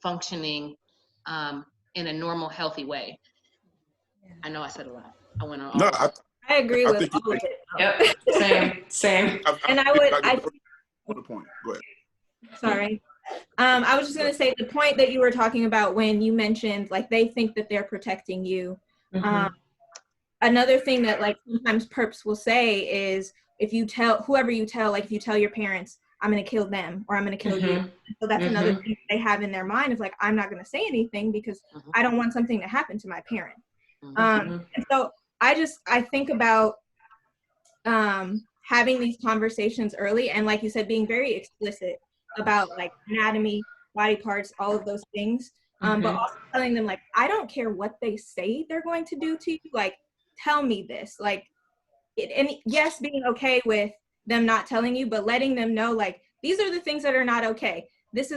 functioning in a normal, healthy way. I know I said a lot. I went on.
No,
I agree with all of it. Yep. Same. And I
on the point. Go ahead.
Sorry. I was just going to say, the point that you were talking about when you mentioned, like, they think that they're protecting you. Another thing that, like, sometimes perps will say is, if you tell whoever you tell, like, if you tell your parents, I'm going to kill them or I'm going to kill you. So that's another thing they have in their mind is like, I'm not going to say anything because I don't want something to happen to my parent. And so I think about having these conversations early and, like you said, being very explicit about like anatomy, body parts, all of those things. But also telling them like, I don't care what they say they're going to do to you. Like, tell me this. Like, and yes, being okay with them not telling you, but letting them know like, these are the things that are not okay. These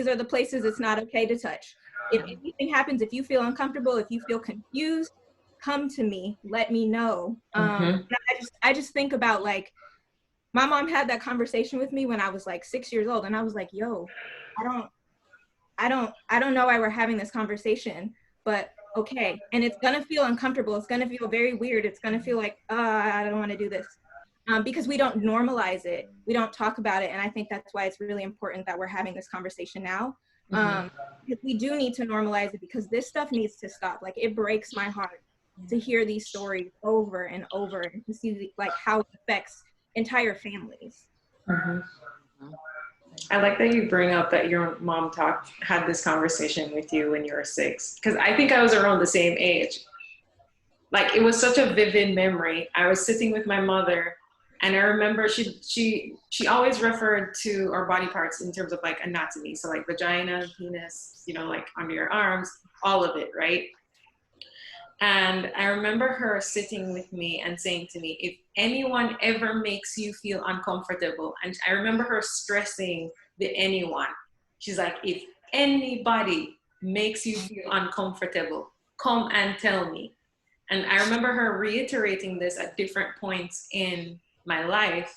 are the places it's not okay to touch. If anything happens, if you feel uncomfortable, if you feel confused, come to me, let me know. I just think about like, my mom had that conversation with me when I was like 6 years old, and I was like, yo, I don't know why we're having this conversation, but okay. And it's gonna feel uncomfortable. It's gonna feel very weird. It's gonna feel like, I don't want to do this. Because we don't normalize it. We don't talk about it. And I think that's why it's really important that we're having this conversation now. Because we do need to normalize it, because this stuff needs to stop. Like, it breaks my heart to hear these stories over and over and to see like how it affects entire families.
I like that you bring up that your mom had this conversation with you when you were 6, because I think I was around the same age. Like, it was such a vivid memory. I was sitting with my mother, and I remember she always referred to our body parts in terms of like anatomy. So like vagina, penis, you know, like under your arms, all of it, right? And I remember her sitting with me and saying to me, if anyone ever makes you feel uncomfortable, and I remember her stressing the anyone. She's like, if anybody makes you feel uncomfortable, come and tell me. And I remember her reiterating this at different points in my life.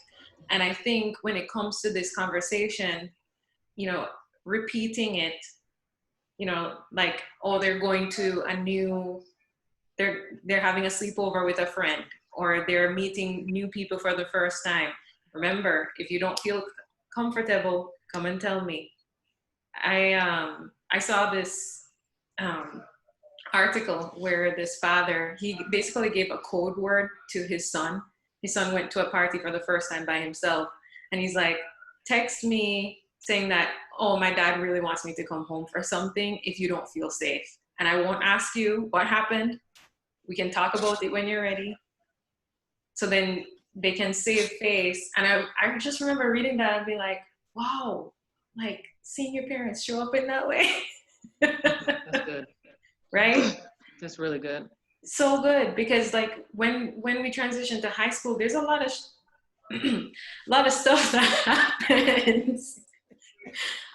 And I think when it comes to this conversation, you know, repeating it, you know, like, oh, they're going to they're having a sleepover with a friend, or they're meeting new people for the first time. Remember, if you don't feel comfortable, come and tell me. I saw this article where this father, he basically gave a code word to his son. His son went to a party for the first time by himself, and he's like, text me saying that, oh, my dad really wants me to come home for something if you don't feel safe. And I won't ask you what happened. We can talk about it when you're ready. So then they can save face. And I just remember reading that and being like, wow, like seeing your parents show up in that way.
That's good.
Right?
That's really good.
So good, because like when we transition to high school, there's a lot of stuff that happens.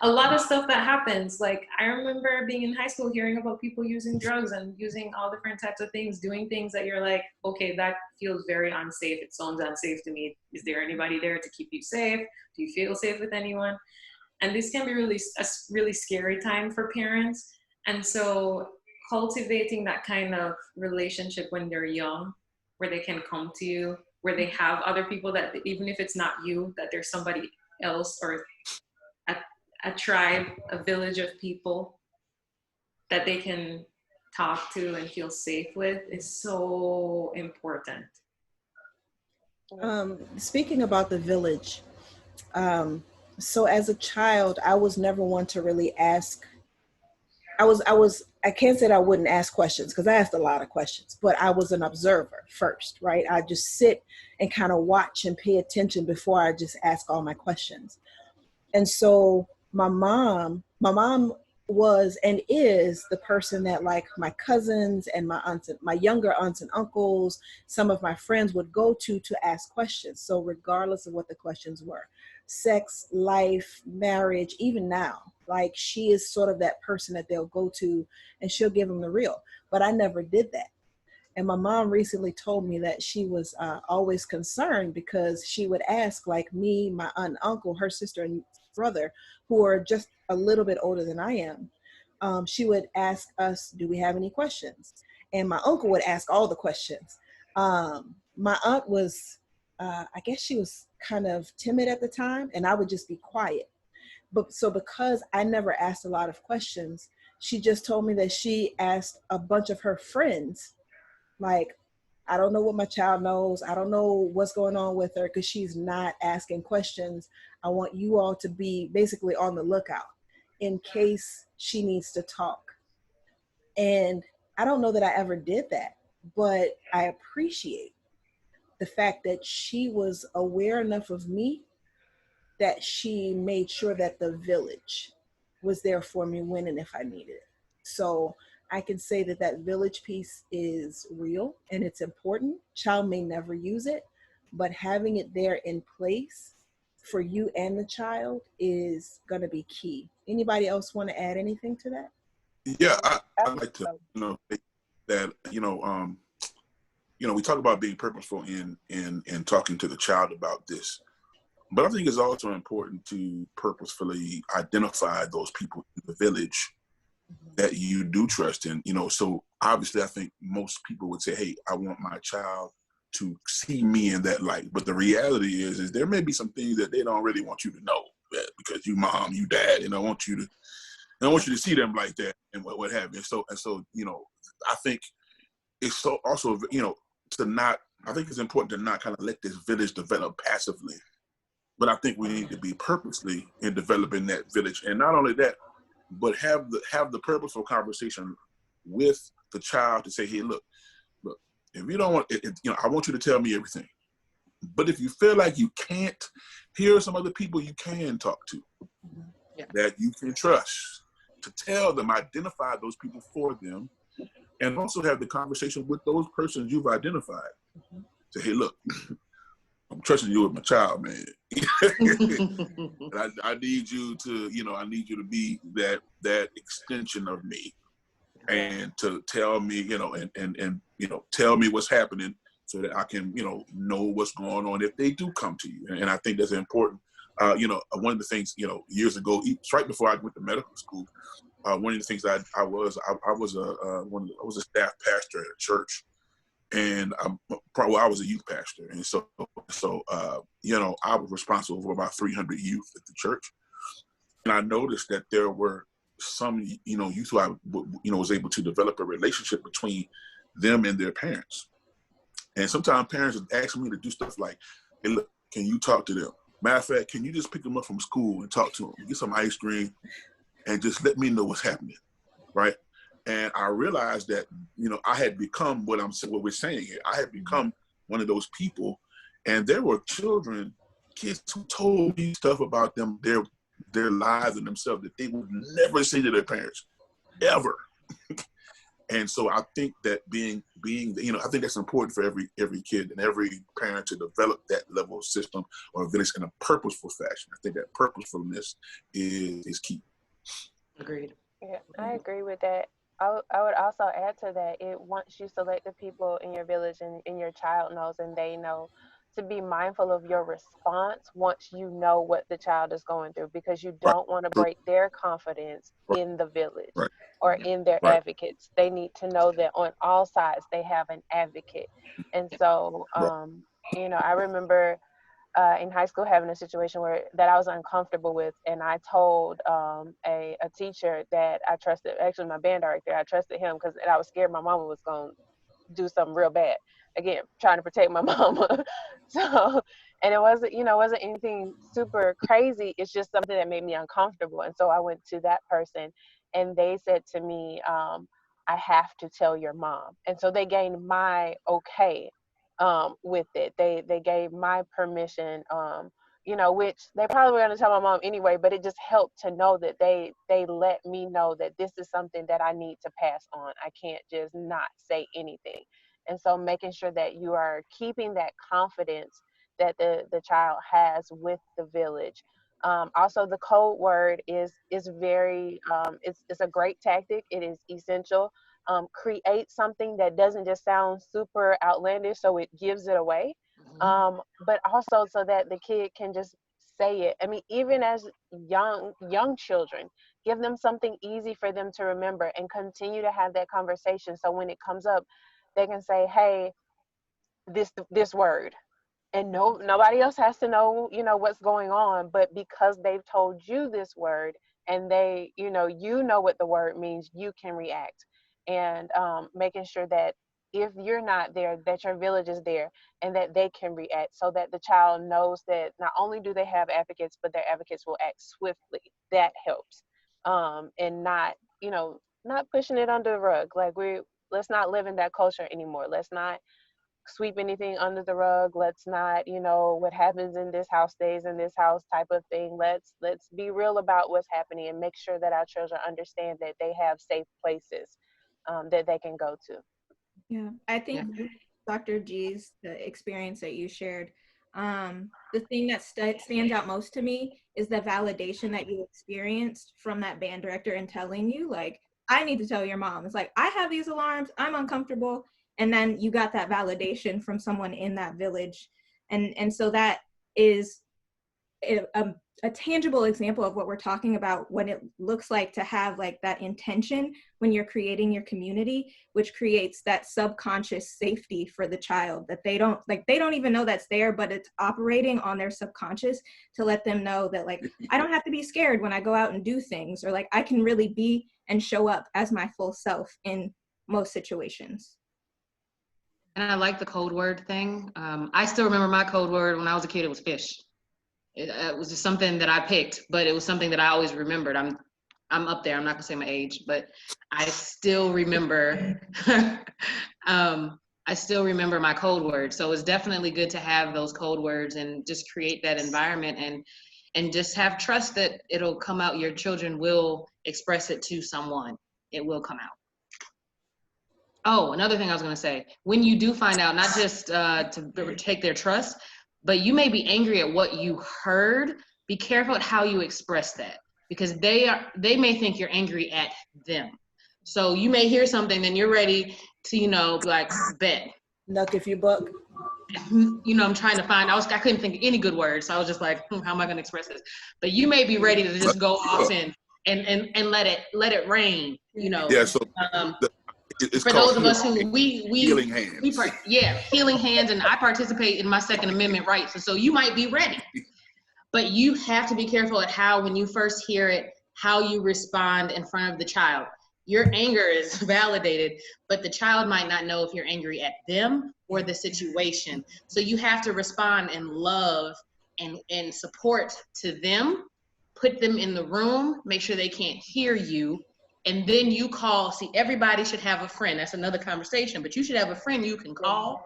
A lot of stuff that happens. Like, I remember being in high school hearing about people using drugs and using all different types of things, doing things that you're like, okay, that feels very unsafe. It sounds unsafe to me. Is there anybody there to keep you safe? Do you feel safe with anyone? And this can be a really scary time for parents. And so cultivating that kind of relationship when they're young, where they can come to you, where they have other people that, even if it's not you, that there's somebody else, or a tribe, a village of people that they can talk to and feel safe with, is so important.
Speaking about the village, so as a child, I was never one to really ask. I can't say that I wouldn't ask questions, because I asked a lot of questions, but I was an observer first, right? I just sit and kind of watch and pay attention before I just ask all my questions. And so my mom was and is the person that, like, my cousins and my aunts, my younger aunts and uncles, some of my friends would go to ask questions. So regardless of what the questions were, sex, life, marriage, even now, like, she is sort of that person that they'll go to and she'll give them the real. But I never did that. And my mom recently told me that she was always concerned, because she would ask, like, me, my aunt and uncle, her sister and brother, who are just a little bit older than I am. She would ask us, do we have any questions? And my uncle would ask all the questions. My aunt was, I guess she was kind of timid at the time, and I would just be quiet. But so because I never asked a lot of questions, she just told me that she asked a bunch of her friends, like, I don't know what my child knows. I don't know what's going on with her because she's not asking questions. I want you all to be basically on the lookout in case she needs to talk. And I don't know that I ever did that, but I appreciate the fact that she was aware enough of me that she made sure that the village was there for me when and if I needed it. So I can say that that village piece is real and it's important. Child may never use it, but having it there in place for you and the child is going to be key. Anybody else want to add anything to that?
Yeah, I'd like to, say that, we talk about being purposeful in talking to the child about this. But I think it's also important to purposefully identify those people in the village that you do trust in. So obviously I think most people would say, hey, I want my child to see me in that light. But the reality is there may be some things that they don't really want you to know, that because you mom, you dad, they don't want you to see them like that and what have you. So I think it's so also, I think it's important to not kind of let this village develop passively. But I think we need to be purposely in developing that village. And not only that, but have the purposeful conversation with the child to say, hey, look, if you don't want, I want you to tell me everything. But if you feel like you can't, here are some other people you can talk to that you can trust to tell them, identify those people for them, and also have the conversation with those persons you've identified. Say, hey, look, I'm trusting you with my child, man. I need you to, I need you to be that extension of me, and to tell me, and tell me what's happening so that I can, know what's going on if they do come to you. And I think that's important. One of the things, years ago, right before I went to medical school, one of the things I was a staff pastor at a church. And I was a youth pastor, and so I was responsible for about 300 youth at the church. And I noticed that there were some youth who I was able to develop a relationship between them and their parents. And sometimes parents would ask me to do stuff like, hey, look, can you talk to them? Matter of fact, can you just pick them up from school and talk to them, get some ice cream, and just let me know what's happening, right? And I realized that, I had become what we're saying here. I had become one of those people, and there were kids who told me stuff about them, their lives and themselves that they would never say to their parents, ever. And so I think that I think that's important for every kid and every parent to develop that level of system or village in a purposeful fashion. I think that purposefulness is key.
Agreed.
Yeah, I agree with that. I would also add to that, once you select the people in your village and your child knows and they know, to be mindful of your response once you know what the child is going through, because you don't want to break their confidence in the village or in their advocates. They need to know that on all sides they have an advocate. And so, I remember in high school having a situation that I was uncomfortable with, and I told a teacher that I trusted, actually my band director, I trusted him because I was scared my mama was going to do something real bad. Again, trying to protect my mama. So, and it wasn't anything super crazy. It's just something that made me uncomfortable. And so I went to that person, and they said to me, I have to tell your mom. And so they gained my okay with it. They gave my permission, which they probably were going to tell my mom anyway, but it just helped to know that they let me know that this is something that I need to pass on. I can't just not say anything. And so making sure that you are keeping that confidence that the child has with the village. Also, the code word is very, it's a great tactic. It is essential. Create something that doesn't just sound super outlandish, so it gives it away, but also so that the kid can just say it. I mean, even as young children, give them something easy for them to remember and continue to have that conversation. So when it comes up, they can say, hey, this word. And nobody else has to know, what's going on, but because they've told you this word and they, you know what the word means, you can react. And making sure that if you're not there, that your village is there and that they can react, so that the child knows that not only do they have advocates, but their advocates will act swiftly. That helps. And not, not pushing it under the rug. Like, let's not live in that culture anymore. Let's not sweep anything under the rug. Let's not, what happens in this house stays in this house type of thing. Let's be real about what's happening and make sure that our children understand that they have safe places that they can go to.
Yeah, I think Dr. G's, the experience that you shared, the thing that stands out most to me is the validation that you experienced from that band director and telling you, like, I need to tell your mom. It's like, I have these alarms, I'm uncomfortable. And then you got that validation from someone in that village. And so that is a tangible example of what we're talking about, when it looks like to have like that intention when you're creating your community, which creates that subconscious safety for the child, that they don't even know that's there, but it's operating on their subconscious to let them know that, like, I don't have to be scared when I go out and do things, or like I can really be and show up as my full self in most situations.
And I like the code word thing. I still remember my code word when I was a kid. It was fish. It was just something that I picked, but it was something that I always remembered. I'm up there. I'm not gonna say my age, but I still remember. I still remember my code word. So it's definitely good to have those code words and just create that environment and just have trust that it'll come out. Your children will express it to someone. It will come out. Oh, another thing I was going to say, when you do find out, not just to take their trust, but you may be angry at what you heard, be careful at how you express that, because they may think you're angry at them. So you may hear something, then you're ready to, like, bet.
Nuck if you buck.
I'm trying to find, I couldn't think of any good words. So I was just like, how am I going to express this? But you may be ready to just go off and let it rain,
Yeah, so it's
for those of us who
healing hands.
Healing hands, and I participate in my Second Amendment rights. And so you might be ready, but you have to be careful at how, when you first hear it, how you respond in front of the child. Your anger is validated, but the child might not know if you're angry at them or the situation. So you have to respond in love and support to them, put them in the room, make sure they can't hear you. And then you call. See, everybody should have a friend. That's another conversation, but you should have a friend you can call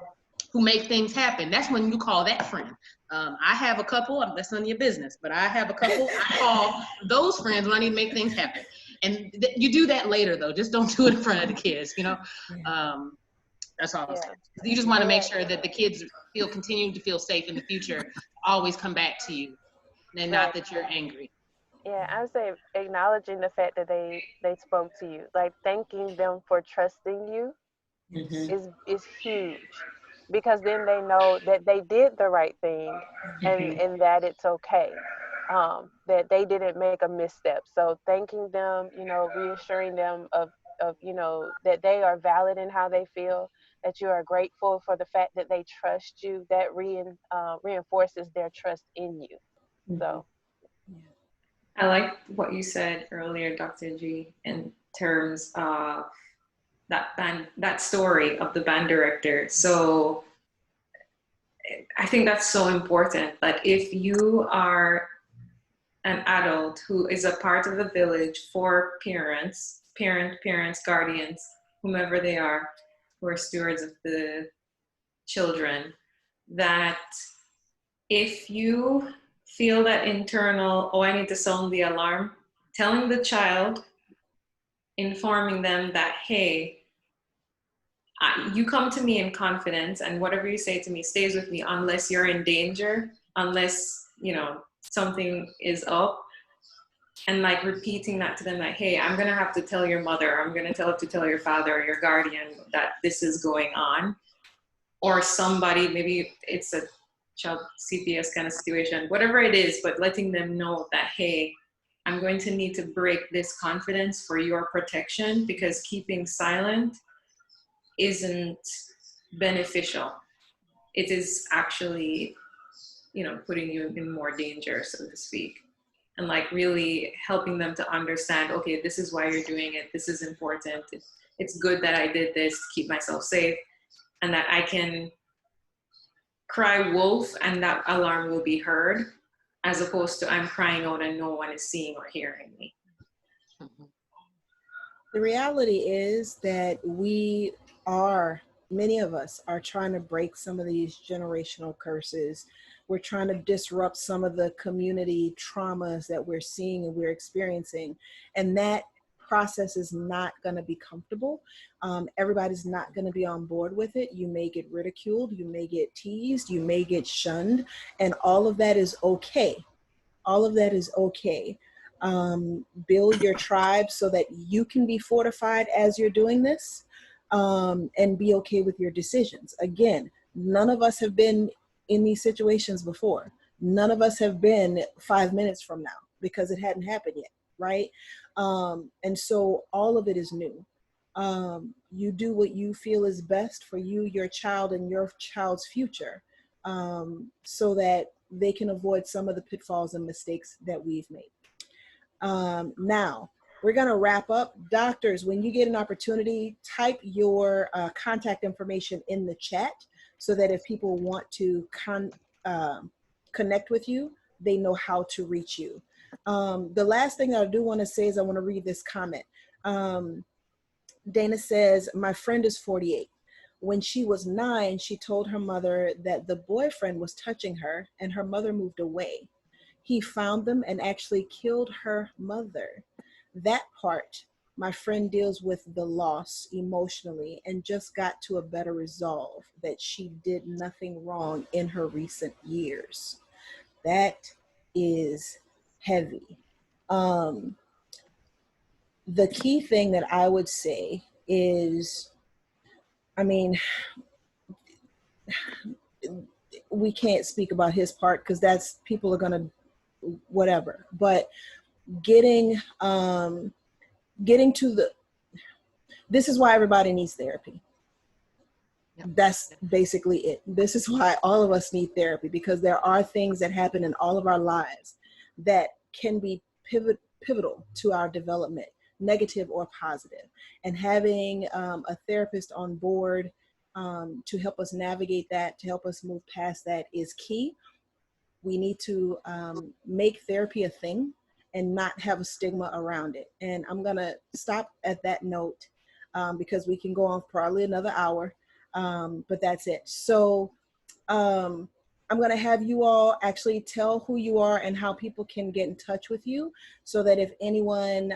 who make things happen. That's when you call that friend. I have a couple, that's none of your business, but I have a couple. I call those friends when I need to make things happen. And you do that later, though. Just don't do it in front of the kids, That's all I'm saying. You just want to make sure that the kids continue to feel safe in the future, always come back to you, and not that you're angry.
Yeah, I would say acknowledging the fact that they spoke to you, like thanking them for trusting you is huge, because then they know that they did the right thing and that it's okay, that they didn't make a misstep. So thanking them, reassuring them of that they are valid in how they feel, that you are grateful for the fact that they trust you, that reinforces their trust in you. So.
I like what you said earlier, Dr. G, in terms of that story of the band director. So I think that's so important, that if you are an adult who is a part of the village for parents, guardians, whomever they are, who are stewards of the children, that if you feel that internal, I need to sound the alarm, telling the child, informing them that, hey, you come to me in confidence, and whatever you say to me stays with me unless you're in danger, unless, something is up. And like repeating that to them, like, hey, I'm going to have to tell your mother, I'm going to have to tell your father or your guardian that this is going on. Or somebody, maybe it's a child CPS kind of situation, whatever it is, but letting them know that, hey, I'm going to need to break this confidence for your protection, because keeping silent isn't beneficial. It is actually, putting you in more danger, so to speak. And like really helping them to understand, okay, this is why you're doing it. This is important. It's good that I did this to keep myself safe. and that I can cry wolf and that alarm will be heard, as opposed to I'm crying out and no one is seeing or hearing me.
The reality is that many of us are trying to break some of these generational curses. We're trying to disrupt some of the community traumas that we're seeing and we're experiencing. And that process is not going to be comfortable. Everybody's not going to be on board with it. You may get ridiculed, you may get teased, you may get shunned, and all of that is okay. All of that is okay. Build your tribe so that you can be fortified as you're doing this, and be okay with your decisions. Again, none of us have been in these situations before. None of us have been 5 minutes from now because it hadn't happened yet, right? And so all of it is new. You do what you feel is best for you, your child, and your child's future, so that they can avoid some of the pitfalls and mistakes that we've made. Now, we're going to wrap up. Doctors, when you get an opportunity, type your contact information in the chat so that if people want to connect with you, they know how to reach you. The last thing I do want to say is I want to read this comment. Dana says, my friend is 48. When she was 9, she told her mother that the boyfriend was touching her and her mother moved away. He found them and actually killed her mother. That part, my friend deals with the loss emotionally and just got to a better resolve that she did nothing wrong in her recent years. That is heavy. The key thing that I would say is, I mean, we can't speak about his part because that's, people are gonna whatever, but getting to this is why everybody needs therapy. That's basically it. This is why all of us need therapy, because there are things that happen in all of our lives that can be pivotal to our development, negative or positive. And having a therapist on board to help us navigate that, to help us move past that is key. We need to make therapy a thing and not have a stigma around it. And I'm gonna stop at that note because we can go on probably another hour, but that's it. So I'm gonna have you all actually tell who you are and how people can get in touch with you, so that if anyone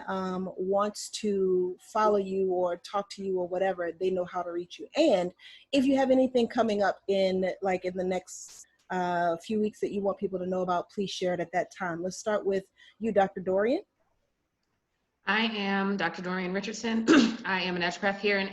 wants to follow you or talk to you or whatever, they know how to reach you. And if you have anything coming up in the next few weeks that you want people to know about, please share it at that time. Let's start with you, Dr. Dorian.
I am Dr. Dorian Richardson. I am a naturopath here in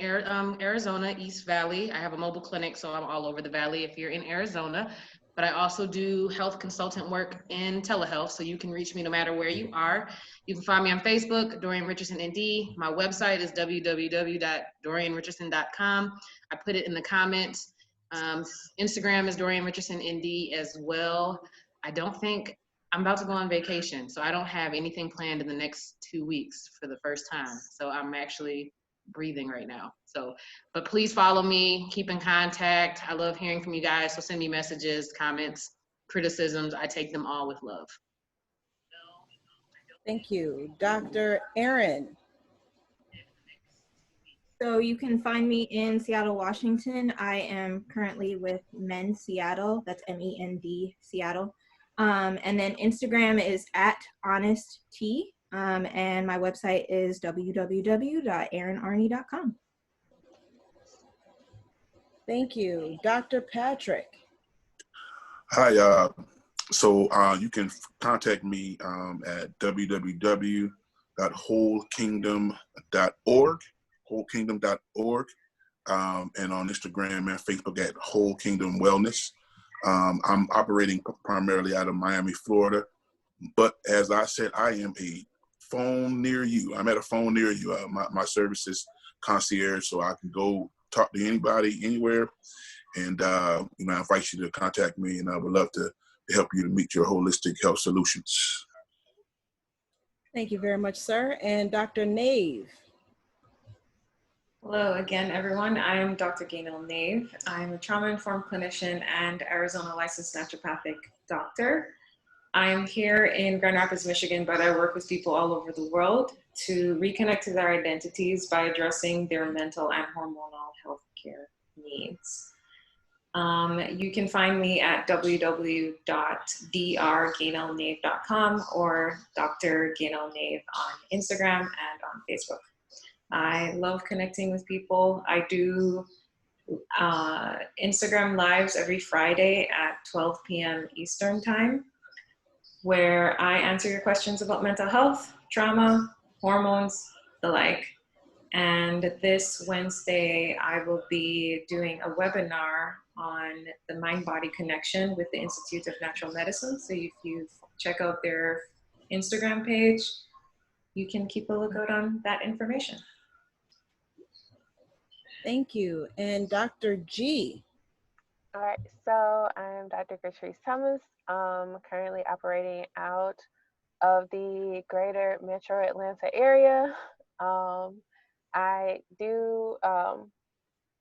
Arizona, East Valley. I have a mobile clinic, so I'm all over the valley if you're in Arizona. But I also do health consultant work in telehealth, so you can reach me no matter where you are. You can find me on Facebook, Dorian Richardson ND. My website is www.dorianrichardson.com. I put it in the comments. Instagram is Dorian Richardson ND as well. I'm about to go on vacation, so I don't have anything planned in the next 2 weeks for the first time. So I'm actually breathing right now. But please follow me, keep in contact. I love hearing from you guys. So send me messages, comments, criticisms. I take them all with love.
Thank you. Dr. Erin.
So you can find me in Seattle, Washington. I am currently with Mend Seattle. That's MEND Seattle. And then Instagram is @HonestT. And my website is www.erinarney.com.
Thank you. Dr. Patrick.
Hi, so you can contact me at www.wholekingdom.org, wholekingdom.org, and on Instagram and Facebook at Whole Kingdom Wellness. I'm operating primarily out of Miami, Florida, but as I said, I am a phone near you. I'm at a phone near you. My service is concierge, so I can go talk to anybody, anywhere. And, I invite you to contact me, and I would love to help you to meet your holistic health solutions.
Thank you very much, sir. And Dr. Nave.
Hello again, everyone. I'm Dr. Gaynel Nave. I'm a trauma-informed clinician and Arizona licensed naturopathic doctor. I'm here in Grand Rapids, Michigan, but I work with people all over the world to reconnect to their identities by addressing their mental and hormonal health care needs. You can find me at www.drgaynelnave.com or Dr. Gaynel Nave on Instagram and on Facebook. I love connecting with people. I do Instagram lives every Friday at 12 p.m. Eastern time, where I answer your questions about mental health, trauma, hormones, the like. And this Wednesday, I will be doing a webinar on the mind-body connection with the Institute of Natural Medicine. So if you check out their Instagram page, you can keep a lookout on that information.
Thank you. And Dr. G.
All right, so I'm Dr. Richardson Thomas, currently operating out of the greater metro Atlanta area. I do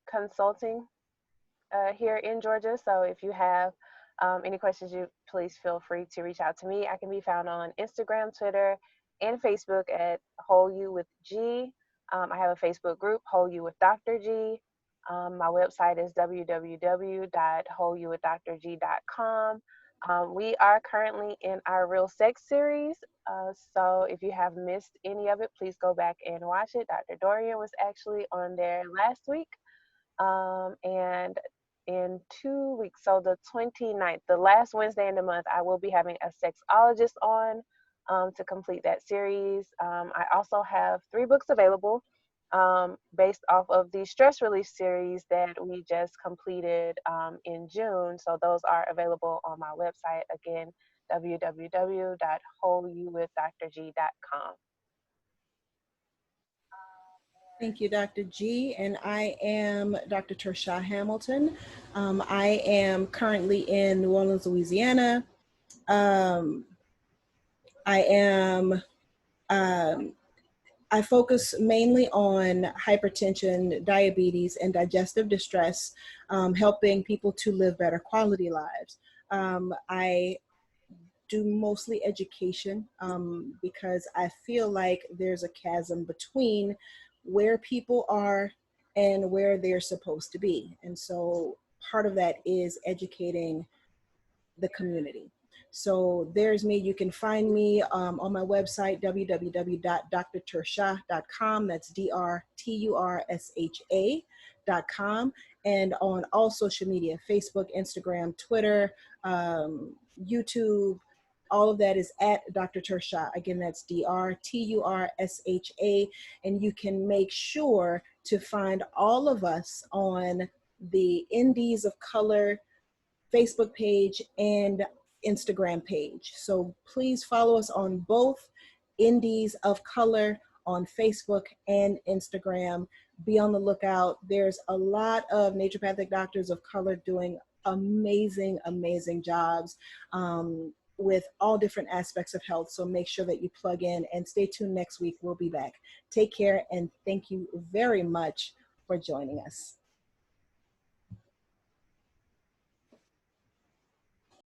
consulting here in Georgia, so if you have any questions, please feel free to reach out to me. I can be found on Instagram, Twitter, and Facebook at Whole You with G. I have a Facebook group, Whole You with Dr. G. My website is www.wholeyouwithdrg.com. We are currently in our Real Sex series, so if you have missed any of it, please go back and watch it. Dr. Dorian was actually on there last week, and in 2 weeks, so the 29th, the last Wednesday in the month, I will be having a sexologist on to complete that series. I also have 3 books available based off of the stress relief series that we just completed in June. So those are available on my website, again, www.wholeyouwithdrg.com.
Thank you, Dr. G. And I am Dr. Turshá Hamilton. I am currently in New Orleans, Louisiana. I focus mainly on hypertension, diabetes, and digestive distress, helping people to live better quality lives. I do mostly education because I feel like there's a chasm between where people are and where they're supposed to be. And so part of that is educating the community. So there's me. You can find me on my website, www.drturshá.com. That's DRTURSHA.com. And on all social media, Facebook, Instagram, Twitter, YouTube, all of that is at Dr. Turshá. Again, that's DRTURSHA. And you can make sure to find all of us on the Indies of Color Facebook page and Instagram page. So please follow us on both Indies of Color on Facebook and Instagram. Be on the lookout. There's a lot of naturopathic doctors of color doing amazing, amazing jobs with all different aspects of health. So make sure that you plug in and stay tuned next week. We'll be back. Take care and thank you very much for joining us.